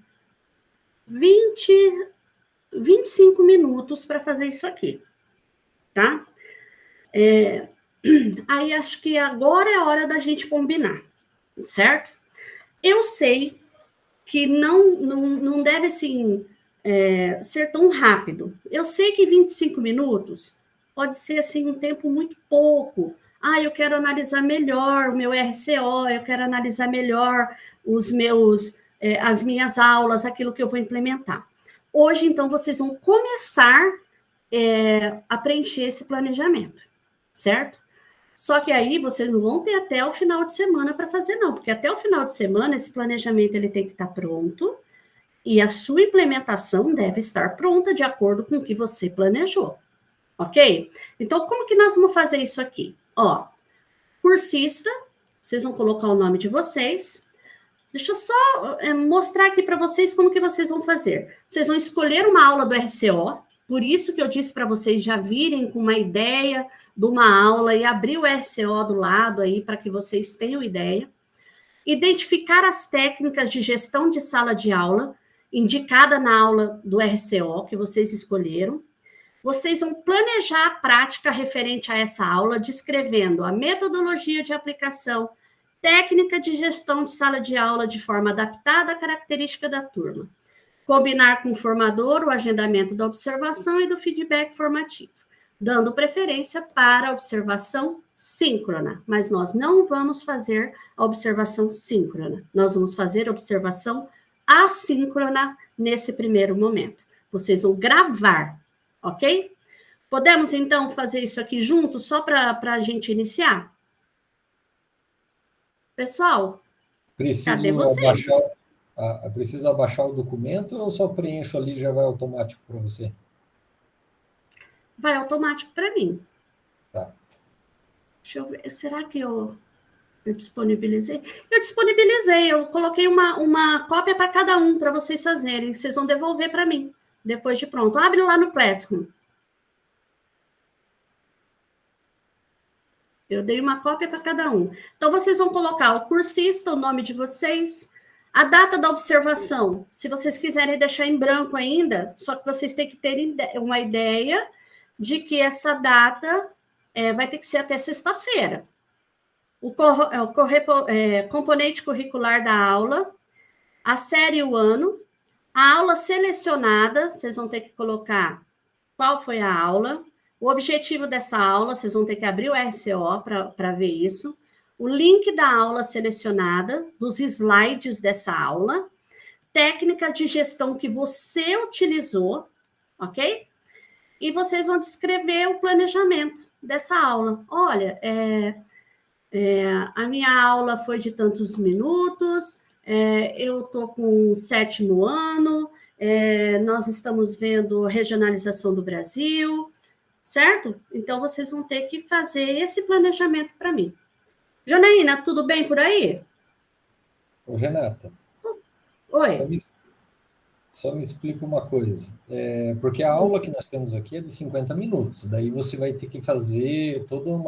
25 minutos para fazer isso aqui, tá? Aí acho que agora é a hora da gente combinar, certo? Eu sei que não deve, assim, ser tão rápido. Eu sei que 25 minutos pode ser, assim, um tempo muito pouco. Eu quero analisar melhor o meu RCO, eu quero analisar melhor as minhas aulas, aquilo que eu vou implementar. Hoje, então, vocês vão começar a preencher esse planejamento, certo? Só que aí vocês não vão ter até o final de semana para fazer, não, porque até o final de semana esse planejamento ele tem que estar pronto e a sua implementação deve estar pronta de acordo com o que você planejou, ok? Então, como que nós vamos fazer isso aqui? Ó, cursista, vocês vão colocar o nome de vocês. Deixa eu só mostrar aqui para vocês como que vocês vão fazer. Vocês vão escolher uma aula do RCO, por isso que eu disse para vocês já virem com uma ideia de uma aula e abrir o RCO do lado aí para que vocês tenham ideia. Identificar as técnicas de gestão de sala de aula indicada na aula do RCO que vocês escolheram. Vocês vão planejar a prática referente a essa aula, descrevendo a metodologia de aplicação Técnica de gestão de sala de aula de forma adaptada à característica da turma. Combinar com o formador o agendamento da observação e do feedback formativo, dando preferência para a observação síncrona. Mas nós não vamos fazer a observação síncrona. Nós vamos fazer a observação assíncrona nesse primeiro momento. Vocês vão gravar, ok? Podemos, então, fazer isso aqui junto, só para a gente iniciar? Pessoal, cadê vocês? Preciso abaixar o documento ou eu só preencho ali e já vai automático para você? Vai automático para mim. Tá. Deixa eu ver, será que eu disponibilizei? Eu disponibilizei, eu coloquei uma cópia para cada um, para vocês fazerem. Vocês vão devolver para mim, depois de pronto. Abre lá no Classroom. Eu dei uma cópia para cada um. Então, vocês vão colocar o cursista, o nome de vocês, a data da observação. Se vocês quiserem deixar em branco ainda, só que vocês têm que ter uma ideia de que essa data vai ter que ser até sexta-feira. O componente curricular da aula, a série e o ano, a aula selecionada, vocês vão ter que colocar qual foi a aula, o objetivo dessa aula, vocês vão ter que abrir o RCO para ver isso, o link da aula selecionada, dos slides dessa aula, técnica de gestão que você utilizou, ok? E vocês vão descrever o planejamento dessa aula. Olha, a minha aula foi de tantos minutos, eu estou com o 7º ano, nós estamos vendo regionalização do Brasil, certo? Então, vocês vão ter que fazer esse planejamento para mim. Janaína, tudo bem por aí? Ô, Renata. Oi. Só me explica uma coisa. Porque a aula que nós temos aqui é de 50 minutos. Daí você vai ter que fazer todo um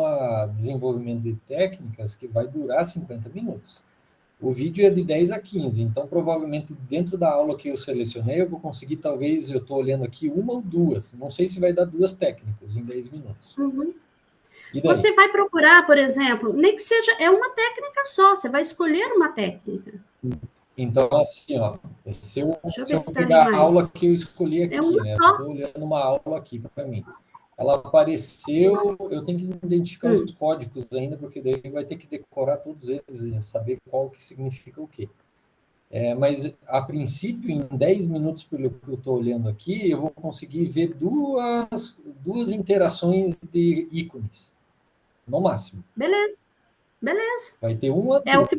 desenvolvimento de técnicas que vai durar 50 minutos. O vídeo é de 10 a 15, então provavelmente dentro da aula que eu selecionei, eu vou conseguir, talvez, eu estou olhando aqui, 1 ou 2. Não sei se vai dar 2 técnicas em 10 minutos. Uhum. Você vai procurar, por exemplo, nem que seja, uma técnica só, você vai escolher uma técnica. Então, assim, ó, se eu tá pegar a aula que eu escolhi aqui, uma né? só. Estou olhando uma aula aqui para mim. Ela apareceu, eu tenho que identificar os códigos ainda, porque daí vai ter que decorar todos eles e saber qual que significa o quê. Mas, a princípio, em 10 minutos, pelo que eu estou olhando aqui, eu vou conseguir ver duas interações de ícones, no máximo. Beleza. Vai ter uma... o que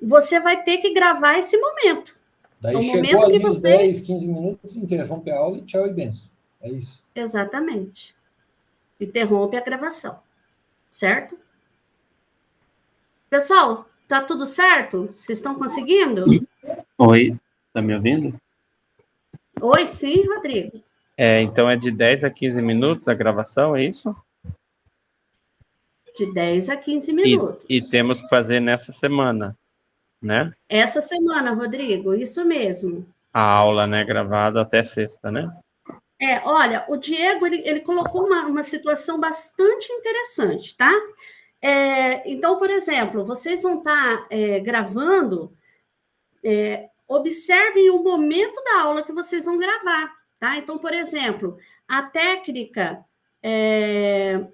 você vai ter que gravar esse momento. Daí chegou ali os 10, 15 minutos, interrompe a aula e tchau e benção. É isso. Exatamente. Interrompe a gravação. Certo? Pessoal, tá tudo certo? Vocês estão conseguindo? Oi, tá me ouvindo? Oi, sim, Rodrigo. Então é de 10 a 15 minutos a gravação, é isso? De 10 a 15 minutos. E temos que fazer nessa semana, né? Essa semana, Rodrigo, isso mesmo. A aula, né, gravada até sexta, né? Olha, o Diego, ele colocou uma situação bastante interessante, tá? Então, por exemplo, vocês vão estar gravando, observem o momento da aula que vocês vão gravar, tá? Então, por exemplo, a técnica é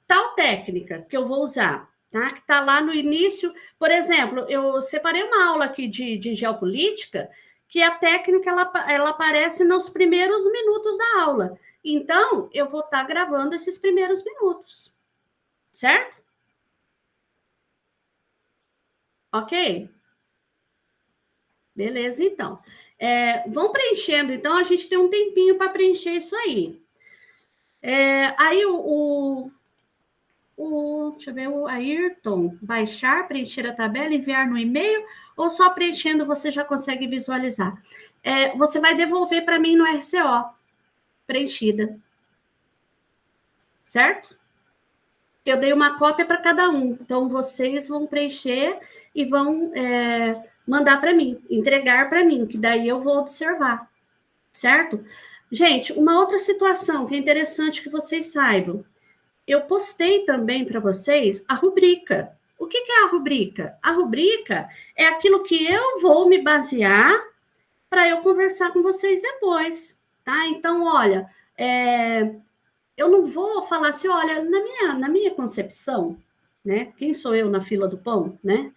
tal técnica que eu vou usar, tá? Que está lá no início. Por exemplo, eu separei uma aula aqui de geopolítica, que a técnica ela aparece nos primeiros minutos da aula. Então, eu vou estar gravando esses primeiros minutos. Certo? Ok? Beleza, então. Vão preenchendo, então, a gente tem um tempinho para preencher isso aí. Aí, deixa eu ver, o Ayrton, baixar, preencher a tabela, enviar no e-mail, ou só preenchendo você já consegue visualizar? Você vai devolver para mim no RCO, preenchida. Certo? Eu dei uma cópia para cada um, então vocês vão preencher e vão mandar para mim, entregar para mim, que daí eu vou observar, certo? Gente, uma outra situação que é interessante que vocês saibam, eu postei também para vocês a rubrica. que é a rubrica? A rubrica é aquilo que eu vou me basear para eu conversar com vocês depois, tá? Então, olha, eu não vou falar assim, olha, na minha concepção, né? Quem sou eu na fila do pão, né?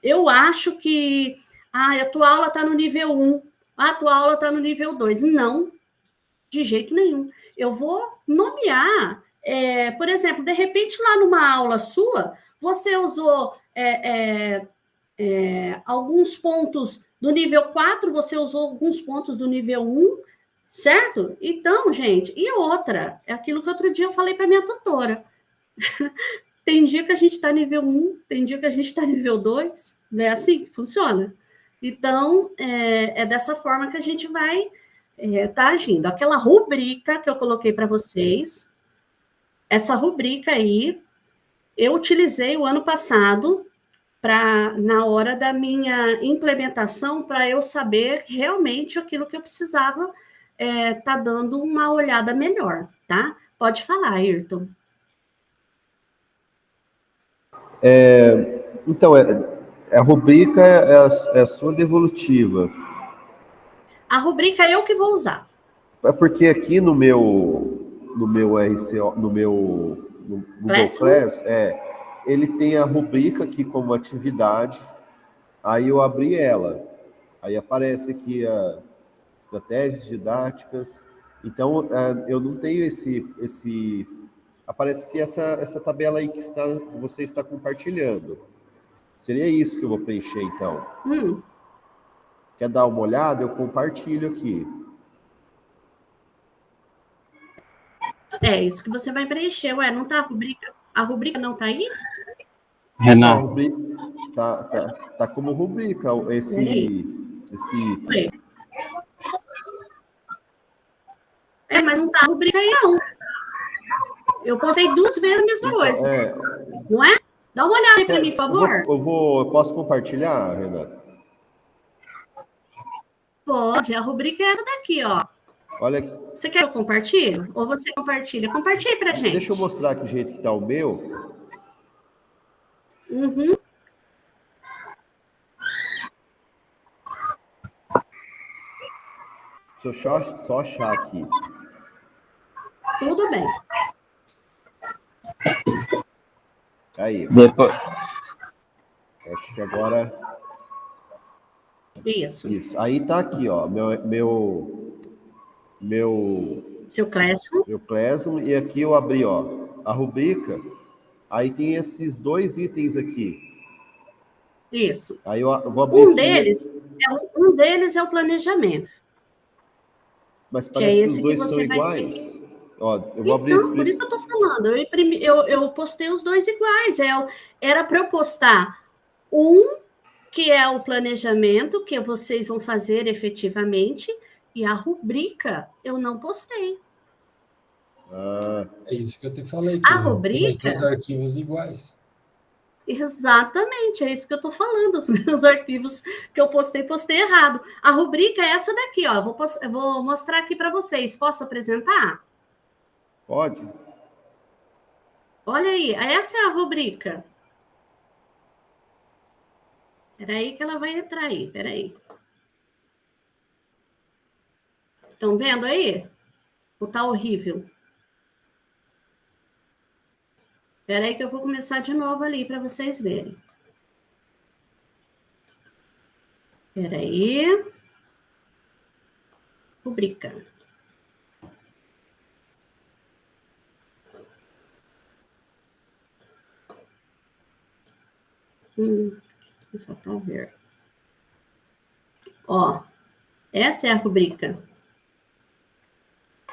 Eu acho que a tua aula está no nível 1, a tua aula está no nível 2. Não, de jeito nenhum. Eu vou nomear, por exemplo, de repente, lá numa aula sua, você usou alguns pontos do nível 4, você usou alguns pontos do nível 1, certo? Então, gente, e outra, é aquilo que outro dia eu falei para minha tutora. Tem dia que a gente está nível 1, tem dia que a gente está nível 2, não é assim que funciona? Então, é dessa forma que a gente vai tá agindo. Aquela rubrica que eu coloquei para vocês, essa rubrica aí, eu utilizei o ano passado na hora da minha implementação, para eu saber realmente aquilo que eu precisava tá dando uma olhada melhor, tá? Pode falar, Ayrton. Então, a rubrica é a sua devolutiva. A rubrica eu que vou usar. É porque aqui no meu RCO, no Google Class, ele tem a rubrica aqui como atividade, aí eu abri ela, aí aparece aqui a estratégias didáticas, então eu não tenho aparece essa tabela aí que você está compartilhando. Seria isso que eu vou preencher, então. Quer dar uma olhada? Eu compartilho aqui. É isso que você vai preencher. Ué, não tá a rubrica? A rubrica não tá aí? Renato. Tá como rubrica esse... Mas não tá a rubrica aí, não. Eu postei 2 vezes a mesma coisa. Não é? Dá uma olhada aí para mim, por favor. Eu posso compartilhar, Renato? Pode. A rubrica é essa daqui, ó. Olha. Você quer que eu compartilhe? Ou você compartilha? Compartilhe pra gente. Deixa eu mostrar aqui o jeito que tá o meu. Deixa eu só achar aqui. Tudo bem. Aí. Depois... Acho que agora... Isso. Aí tá aqui, ó, Seu Classroom. Meu Classroom, e aqui eu abri, ó, a rubrica, aí tem esses 2 itens aqui. Isso. Aí eu vou abrir um deles é o planejamento. Mas parece que os 2 são vai... iguais. Ó, eu vou abrir por isso eu tô falando, eu postei os 2 iguais, era para eu postar que é o planejamento que vocês vão fazer efetivamente, e a rubrica eu não postei. É isso que eu te falei, que a rubrica... os arquivos iguais. Exatamente, é isso que eu estou falando. Os arquivos que eu postei errado. A rubrica é essa daqui, ó. Eu vou mostrar aqui para vocês. Posso apresentar? Pode. Olha aí, essa é a rubrica. Espera aí que ela vai entrar aí, espera aí. Estão vendo aí? Ou tá horrível? Espera aí que eu vou começar de novo ali para vocês verem. Espera aí. Rubrica. Só para ver. Ó, essa é a rubrica.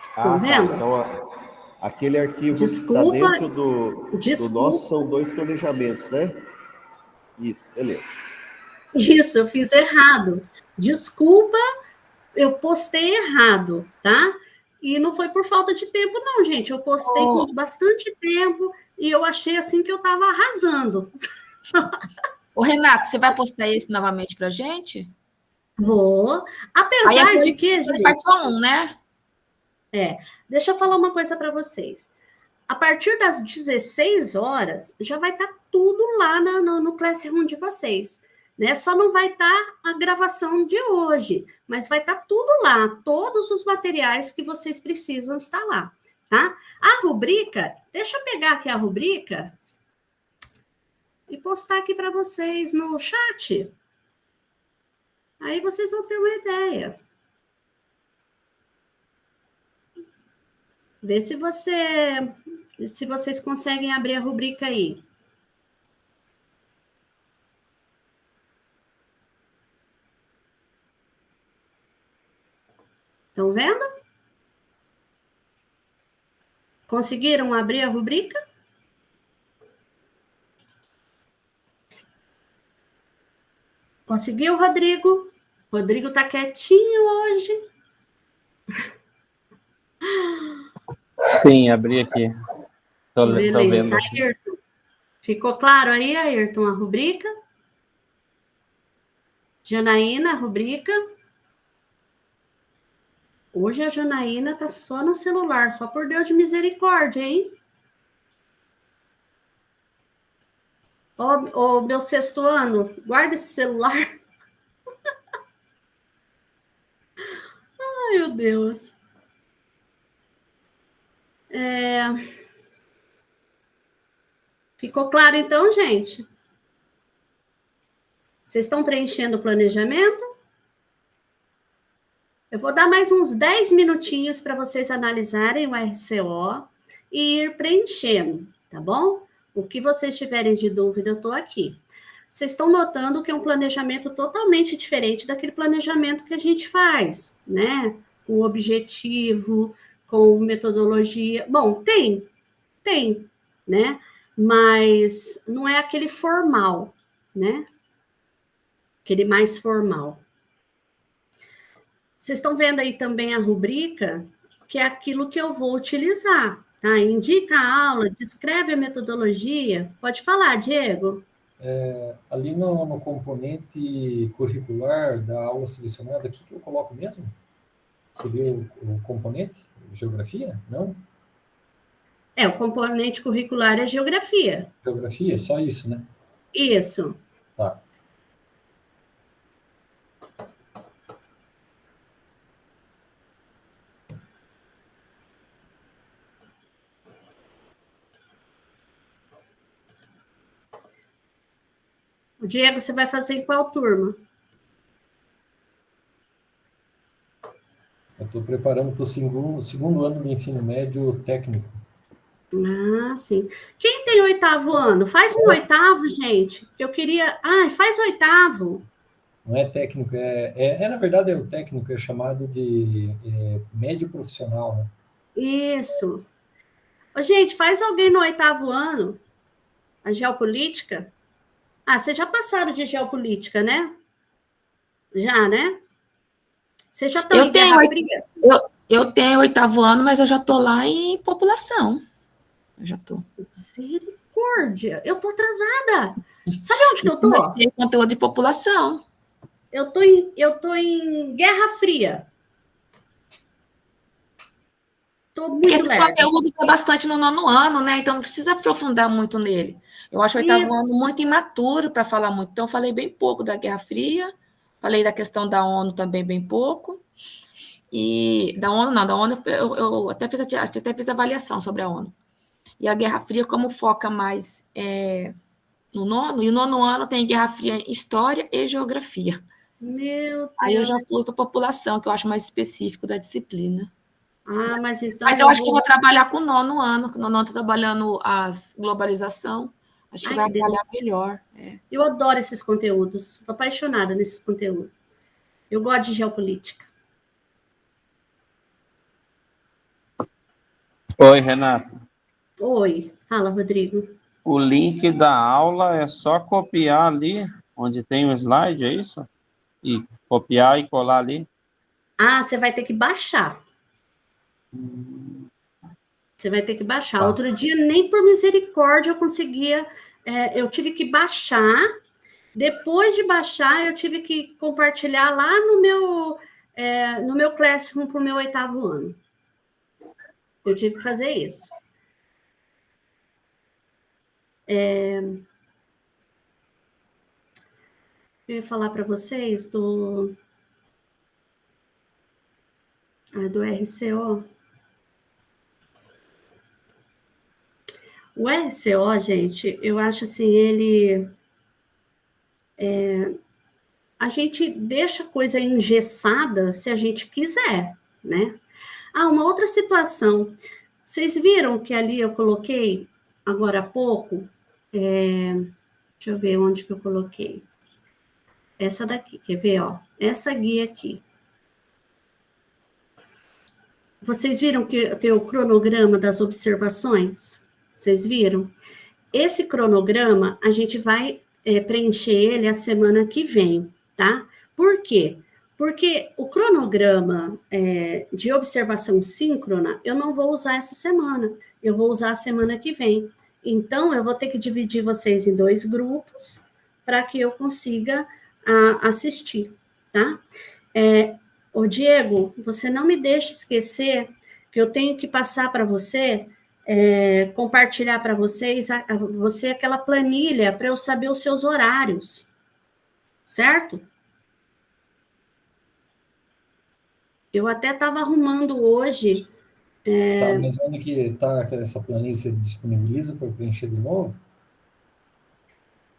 Estão vendo? Tá. Então, aquele arquivo que está dentro do nosso são 2 planejamentos, né? Isso, beleza. Isso, eu fiz errado. Desculpa, eu postei errado, tá? E não foi por falta de tempo, não, gente. Eu postei com bastante tempo e eu achei assim que eu estava arrasando. Ô, Renato, você vai postar esse novamente para a gente? Vou. Apesar de que, gente... Faz só um, né? Deixa eu falar uma coisa para vocês. A partir das 16 horas, já vai estar tudo lá no Classroom de vocês. Né? Só não vai estar a gravação de hoje, mas vai estar tudo lá, todos os materiais que vocês precisam estar lá, tá? A rubrica, deixa eu pegar aqui a rubrica e postar aqui para vocês no chat. Aí vocês vão ter uma ideia. Vê se vocês conseguem abrir a rubrica aí. Estão vendo? Conseguiram abrir a rubrica? Conseguiu, Rodrigo? Rodrigo está quietinho hoje. Sim, abri aqui. Tô Beleza. vendo aqui. Ayrton. Ficou claro aí, Ayrton, a rubrica? Janaína, a rubrica? Hoje a Janaína tá só no celular, só por Deus de misericórdia, hein? Ô, meu 6º ano, guarda esse celular. Ai, meu Deus. Ficou claro então, gente? Vocês estão preenchendo o planejamento? Eu vou dar mais uns 10 minutinhos para vocês analisarem o RCO e ir preenchendo, tá bom? O que vocês tiverem de dúvida, eu estou aqui. Vocês estão notando que é um planejamento totalmente diferente daquele planejamento que a gente faz, né? Com objetivo, com metodologia. Bom, tem, né? Mas não é aquele formal, né? Aquele mais formal. Vocês estão vendo aí também a rubrica, que é aquilo que eu vou utilizar, tá? Indica a aula, descreve a metodologia. Pode falar, Diego. Ali no componente curricular da aula selecionada, o que eu coloco mesmo? Seria o componente? Geografia? Não? O componente curricular é geografia. Geografia? Só isso, né? Isso. Tá. O Diego, você vai fazer em qual turma? Eu estou preparando para o segundo ano do ensino médio técnico. Ah, sim. Quem tem 8º ano? Faz um 8º, gente. Eu queria... faz 8º. Não é técnico, na verdade é o técnico, é chamado de médio profissional, né? Isso. Ô, gente, faz alguém no 8º ano a geopolítica? Vocês já passaram de geopolítica, né? Já, né? Vocês já estão em Guerra Fria? Eu tenho 8º ano, mas eu já estou lá em população. Eu já estou. Misericórdia! Eu estou atrasada. Sabe onde que eu estou? Comecei conteúdo de população. Eu tô em Guerra Fria. Estou muito Porque esse leve. conteúdo é bastante no 9º ano, né? Então não precisa aprofundar muito nele. Eu acho o 8º ano muito imaturo para falar muito. Então, eu falei bem pouco da Guerra Fria, falei da questão da ONU também bem pouco. E da ONU, não, da ONU eu até fiz avaliação sobre a ONU. E a Guerra Fria, como foca mais no 9º, e o 9º ano tem Guerra Fria em História e Geografia. Meu Deus. Aí eu já fui para a população, que eu acho mais específico da disciplina. Mas então... Mas eu acho que eu vou trabalhar com o 9º ano, que no 9º estou trabalhando as globalização. Acho que vai trabalhar melhor. Eu adoro esses conteúdos. Estou apaixonada nesses conteúdos. Eu gosto de geopolítica. Oi, Renata. Oi. Fala, Rodrigo. O link da aula é só copiar ali, onde tem o slide, é isso? E copiar e colar ali? Você vai ter que baixar. Você vai ter que baixar. Tá. Outro dia, nem por misericórdia, eu conseguia... eu tive que baixar. Depois de baixar, eu tive que compartilhar lá no meu Classroom para o meu 8º ano. Eu tive que fazer isso. Eu ia falar para vocês do RCO. O RCO, gente, eu acho assim, ele... a gente deixa a coisa engessada se a gente quiser, né? Uma outra situação. Vocês viram que ali eu coloquei, agora há pouco, deixa eu ver onde que eu coloquei. Essa daqui, quer ver, ó? Essa guia aqui. Vocês viram que tem o cronograma das observações? Vocês viram? Esse cronograma, a gente vai preencher ele a semana que vem, tá? Por quê? Porque o cronograma de observação síncrona, eu não vou usar essa semana, eu vou usar a semana que vem. Então, eu vou ter que dividir vocês em 2 grupos para que eu consiga assistir, tá? Ô, Diego, você não me deixa esquecer que eu tenho que passar para você, compartilhar para vocês, você aquela planilha para eu saber os seus horários, certo? Eu até estava arrumando hoje. Tá, mas onde que está essa planilha? Você disponibiliza para preencher de novo?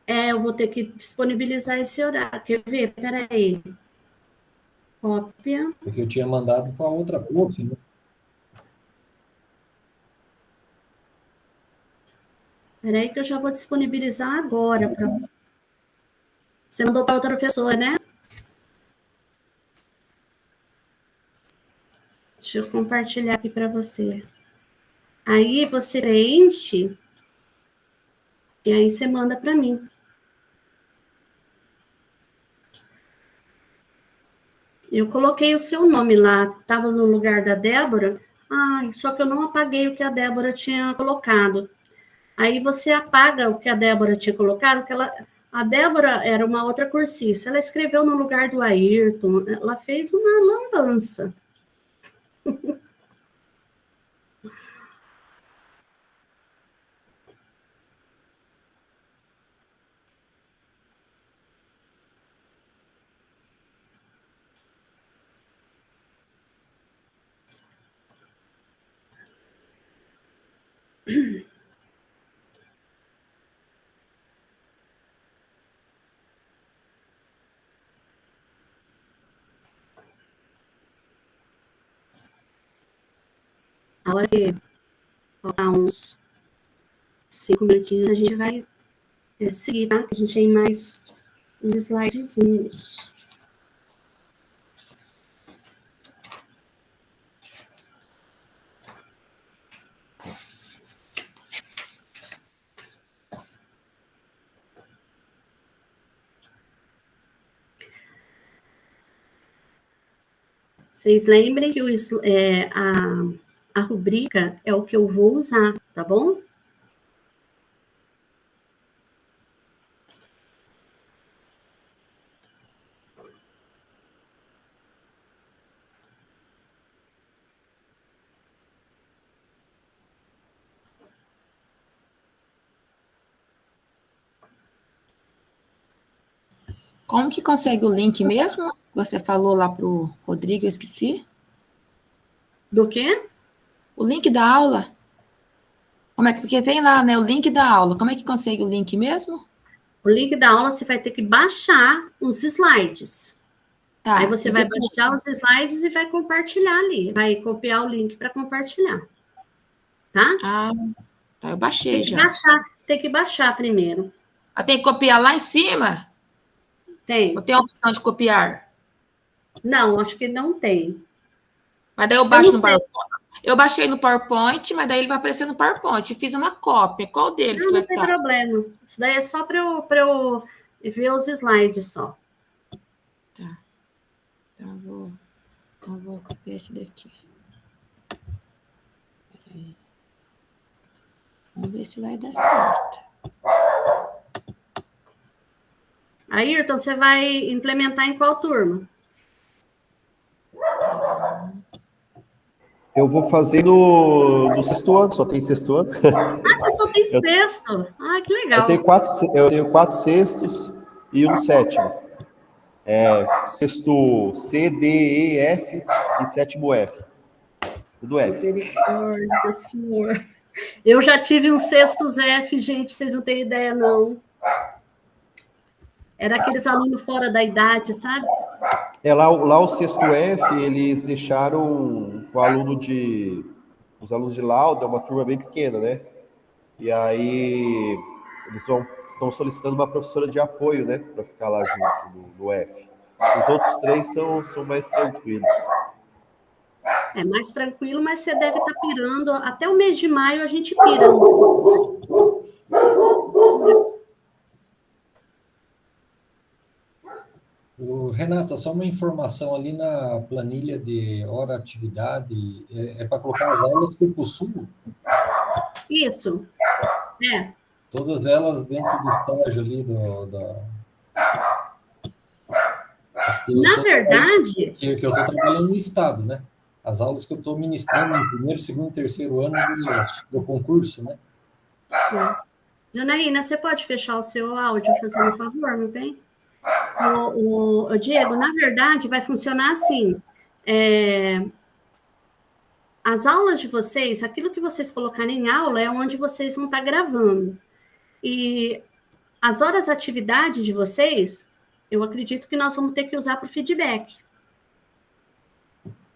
Eu vou ter que disponibilizar esse horário. Quer ver? Peraí. Cópia. Porque eu tinha mandado para outra prof, né? Peraí que eu já vou disponibilizar agora. Você mandou para outra professora, né? Deixa eu compartilhar aqui para você. Aí você preenche e aí você manda para mim. Eu coloquei o seu nome lá, estava no lugar da Débora. Só que eu não apaguei o que a Débora tinha colocado. Aí você apaga o que a Débora tinha colocado, que a Débora era uma outra cursista. Ela escreveu no lugar do Ayrton. Ela fez uma lambança. A hora que faltar uns 5 minutinhos, a gente vai seguir, tá? A gente tem mais uns slidezinhos. Vocês lembrem que a rubrica é o que eu vou usar, tá bom? Como que consegue o link mesmo? Você falou lá para o Rodrigo, eu esqueci. Do quê? O link da aula. Porque tem lá, né, o link da aula. Como é que consegue o link mesmo? O link da aula você vai ter que baixar os slides. Tá, aí você vai baixar os slides e vai compartilhar ali. Vai copiar o link para compartilhar. Tá? Tá, eu baixei já. Tem que baixar primeiro. Tem que copiar lá em cima? Tem. Ou tem a opção de copiar? Não, acho que não tem. Mas daí eu baixo no PowerPoint. Eu baixei no PowerPoint, mas daí ele vai aparecer no PowerPoint. Eu fiz uma cópia. Qual deles que vai estar? Não tem problema. Isso daí é só para eu ver os slides só. Tá. Então, eu vou copiar esse daqui. Peraí. Vamos ver se vai dar certo. Ayrton, você vai implementar em qual turma? Eu vou fazer no sexto ano, só tem sexto ano. Ah, você só tem sexto. Ah, que legal. Eu tenho 4 sextos e um sétimo. Sexto C, D, E, F e sétimo F. Tudo F. Misericórdia, senhor. Eu já tive um sextos F, gente, vocês não têm ideia, não. Era aqueles alunos fora da idade, sabe? Lá o sexto F, eles deixaram os alunos de laudo, é uma turma bem pequena, né? E aí eles estão solicitando uma professora de apoio, né? Para ficar lá junto no F. Os outros 3 são mais tranquilos. É mais tranquilo, mas você deve estar pirando. Até o mês de maio a gente pira no sexto. Renata, só uma informação ali na planilha de hora atividade, para colocar as aulas que eu possuo? Isso. Todas elas dentro do estágio ali Na verdade... Que eu estou trabalhando no estado, né? As aulas que eu estou ministrando no primeiro, segundo e terceiro ano do concurso, né? Janaína, você pode fechar o seu áudio, fazendo um favor, meu bem? Diego, na verdade, vai funcionar assim. As aulas de vocês, aquilo que vocês colocarem em aula é onde vocês vão estar gravando. E as horas de atividade de vocês, eu acredito que nós vamos ter que usar para o feedback.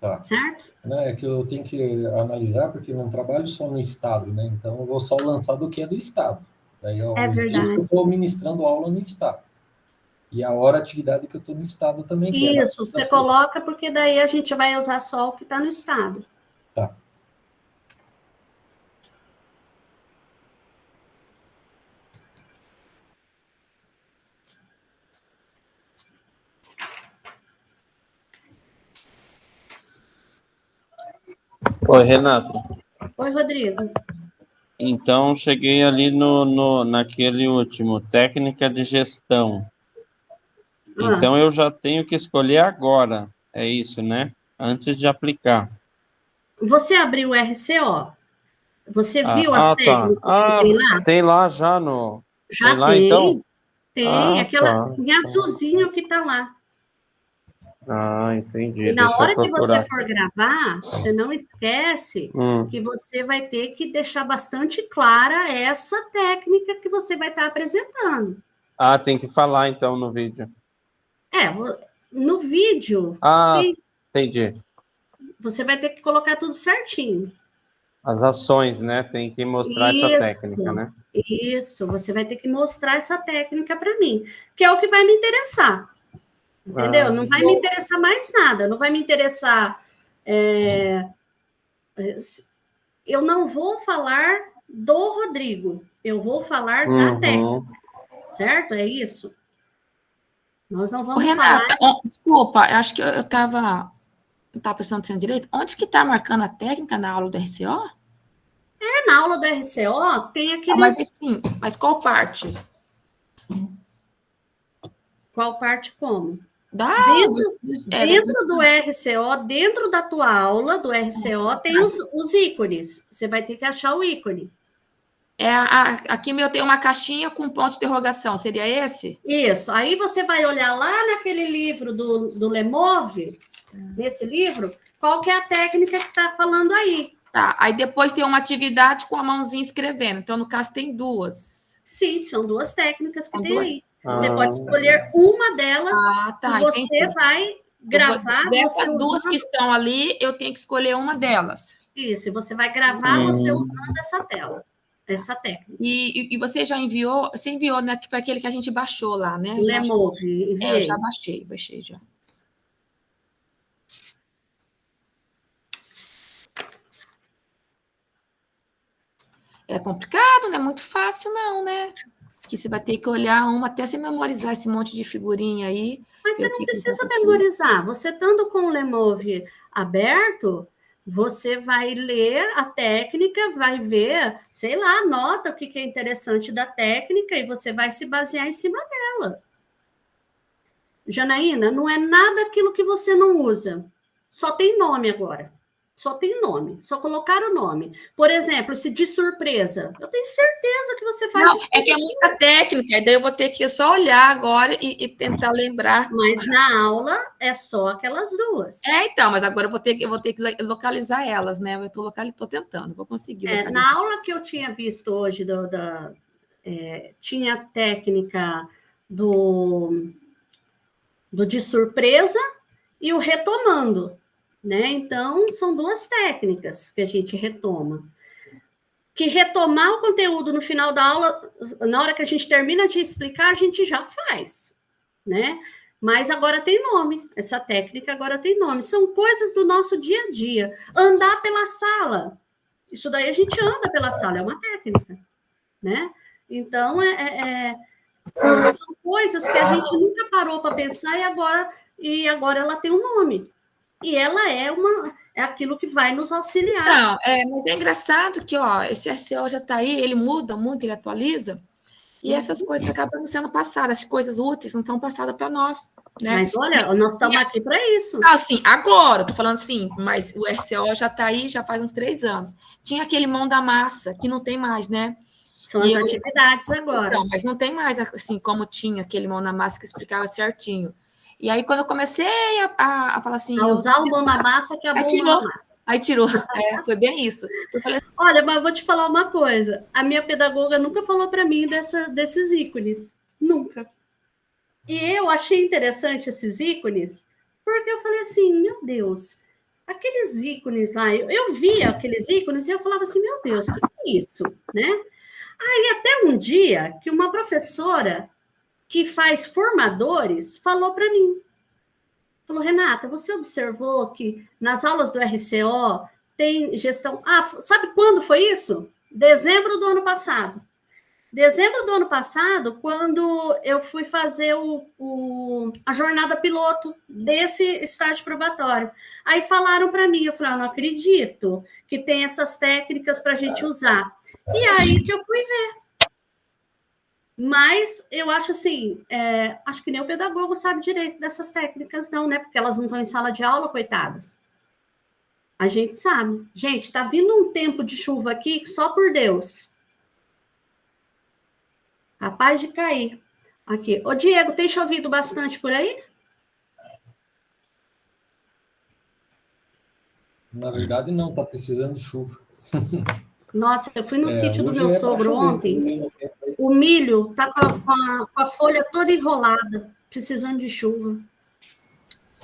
Tá. Certo? Não, é que eu tenho que analisar, porque eu não trabalho só no estado, né? Então, eu vou só lançar do que é do estado. Daí, os dias que eu estou ministrando aula no estado. E a hora atividade que eu estou no estado também. Isso, você coloca, porque daí a gente vai usar só o que está no estado. Tá. Oi, Renato. Oi, Rodrigo. Então, cheguei ali naquele último, técnica de gestão. Então, eu já tenho que escolher agora, é isso, né? Antes de aplicar. Você abriu o RCO? Você viu as técnicas que tem lá? Tem lá já no... Já tem lá, tem. então? Tem, aquela em azulzinho que está lá. Entendi. E na hora que você for gravar, você não esquece que você vai ter que deixar bastante clara essa técnica que você vai estar apresentando. Tem que falar, então, no vídeo. No vídeo... Entendi. Você vai ter que colocar tudo certinho. As ações, né? Tem que mostrar essa técnica, né? Isso, você vai ter que mostrar essa técnica para mim, que é o que vai me interessar. Entendeu? Não vai me interessar mais nada, não vai me interessar... eu não vou falar do Rodrigo, eu vou falar da técnica, certo? É isso? Nós não vamos Renata, falar... desculpa, acho que eu estava prestando atenção direito. Onde que está marcando a técnica na aula do RCO? Na aula do RCO tem aqueles... Mas qual parte? Qual parte como? Dentro do RCO, dentro da tua aula do RCO, tem os ícones. Você vai ter que achar o ícone. Aqui meu tem uma caixinha com ponto de interrogação. Seria esse? Isso. Aí você vai olhar lá naquele livro do Lemove, nesse livro, qual que é a técnica que está falando aí. Tá. Aí depois tem uma atividade com a mãozinha escrevendo. Então, no caso, tem 2. Sim, são 2 técnicas que tem aí. Ah. Você pode escolher uma delas tá, e você vai gravar... Dessas 2 que estão ali, eu tenho que escolher uma delas. Isso, e você vai gravar você usando essa tela, essa técnica. E você já enviou... Você enviou, né, para aquele que a gente baixou lá, né? Lemove, eu já baixei já. É complicado, não é muito fácil, não, né? Que você vai ter que olhar uma até você memorizar esse monte de figurinha aí. Mas você não precisa memorizar. Você estando com o Lemove aberto, você vai ler a técnica, vai ver, sei lá, anota o que é interessante da técnica e você vai se basear em cima dela. Janaína, não é nada aquilo que você não usa. Só tem nome agora. Só tem nome, só colocaram o nome. Por exemplo, se de surpresa, eu tenho certeza que você faz Não, é que é muita técnica, e daí eu vou ter que só olhar agora e tentar lembrar. Mas na aula é só aquelas duas. Então, mas agora eu vou ter que localizar elas, né? Eu estou tentando, vou conseguir. Na aula que eu tinha visto hoje, tinha a técnica do de surpresa e o retomando, né? Então, são duas técnicas que a gente retoma. Que retomar o conteúdo no final da aula, na hora que a gente termina de explicar, a gente já faz, né? Mas agora tem nome, essa técnica agora tem nome. São coisas do nosso dia a dia. Andar pela sala, isso daí a gente anda pela sala, é uma técnica, né? Então, são coisas que a gente nunca parou para pensar e agora ela tem um nome. E ela é aquilo que vai nos auxiliar. Não, mas é engraçado que, esse RCO já está aí, ele muda muito, ele atualiza, e essas coisas acabam sendo passadas, as coisas úteis não são passadas para nós. Né? Mas olha, nós estamos aqui para isso. Assim, agora, estou falando assim, mas o RCO já está aí, já faz uns 3 anos. Tinha aquele mão da massa, que não tem mais, né? São as atividades agora. Então, mas não tem mais, assim, como tinha aquele mão na massa que explicava certinho. E aí, quando eu comecei a falar assim... A usar o mão na massa, que é a mão na massa. Aí tirou. Foi bem isso. Eu falei assim, olha, mas eu vou te falar uma coisa. A minha pedagoga nunca falou para mim desses ícones. Nunca. E eu achei interessante esses ícones, porque eu falei assim, meu Deus, aqueles ícones lá, eu via aqueles ícones e eu falava assim, meu Deus, o que é isso, né? Aí até um dia que uma professora que faz formadores falou para mim, falou, Renata, você observou que nas aulas do RCO tem gestão... sabe quando foi isso? Dezembro do ano passado. Dezembro do ano passado, quando eu fui fazer a jornada piloto desse estágio probatório. Aí falaram para mim, eu falei, não acredito que tem essas técnicas para a gente usar. E aí que eu fui ver. Mas eu acho assim, acho que nem o pedagogo sabe direito dessas técnicas não, né? Porque elas não estão em sala de aula, coitadas. A gente sabe. Gente, está vindo um tempo de chuva aqui, só por Deus. Capaz de cair. Aqui. Ô, Diego, tem chovido bastante por aí? Na verdade, não. Está precisando de chuva. Nossa, eu fui no sítio do meu sogro ontem. O milho está com a folha toda enrolada, precisando de chuva.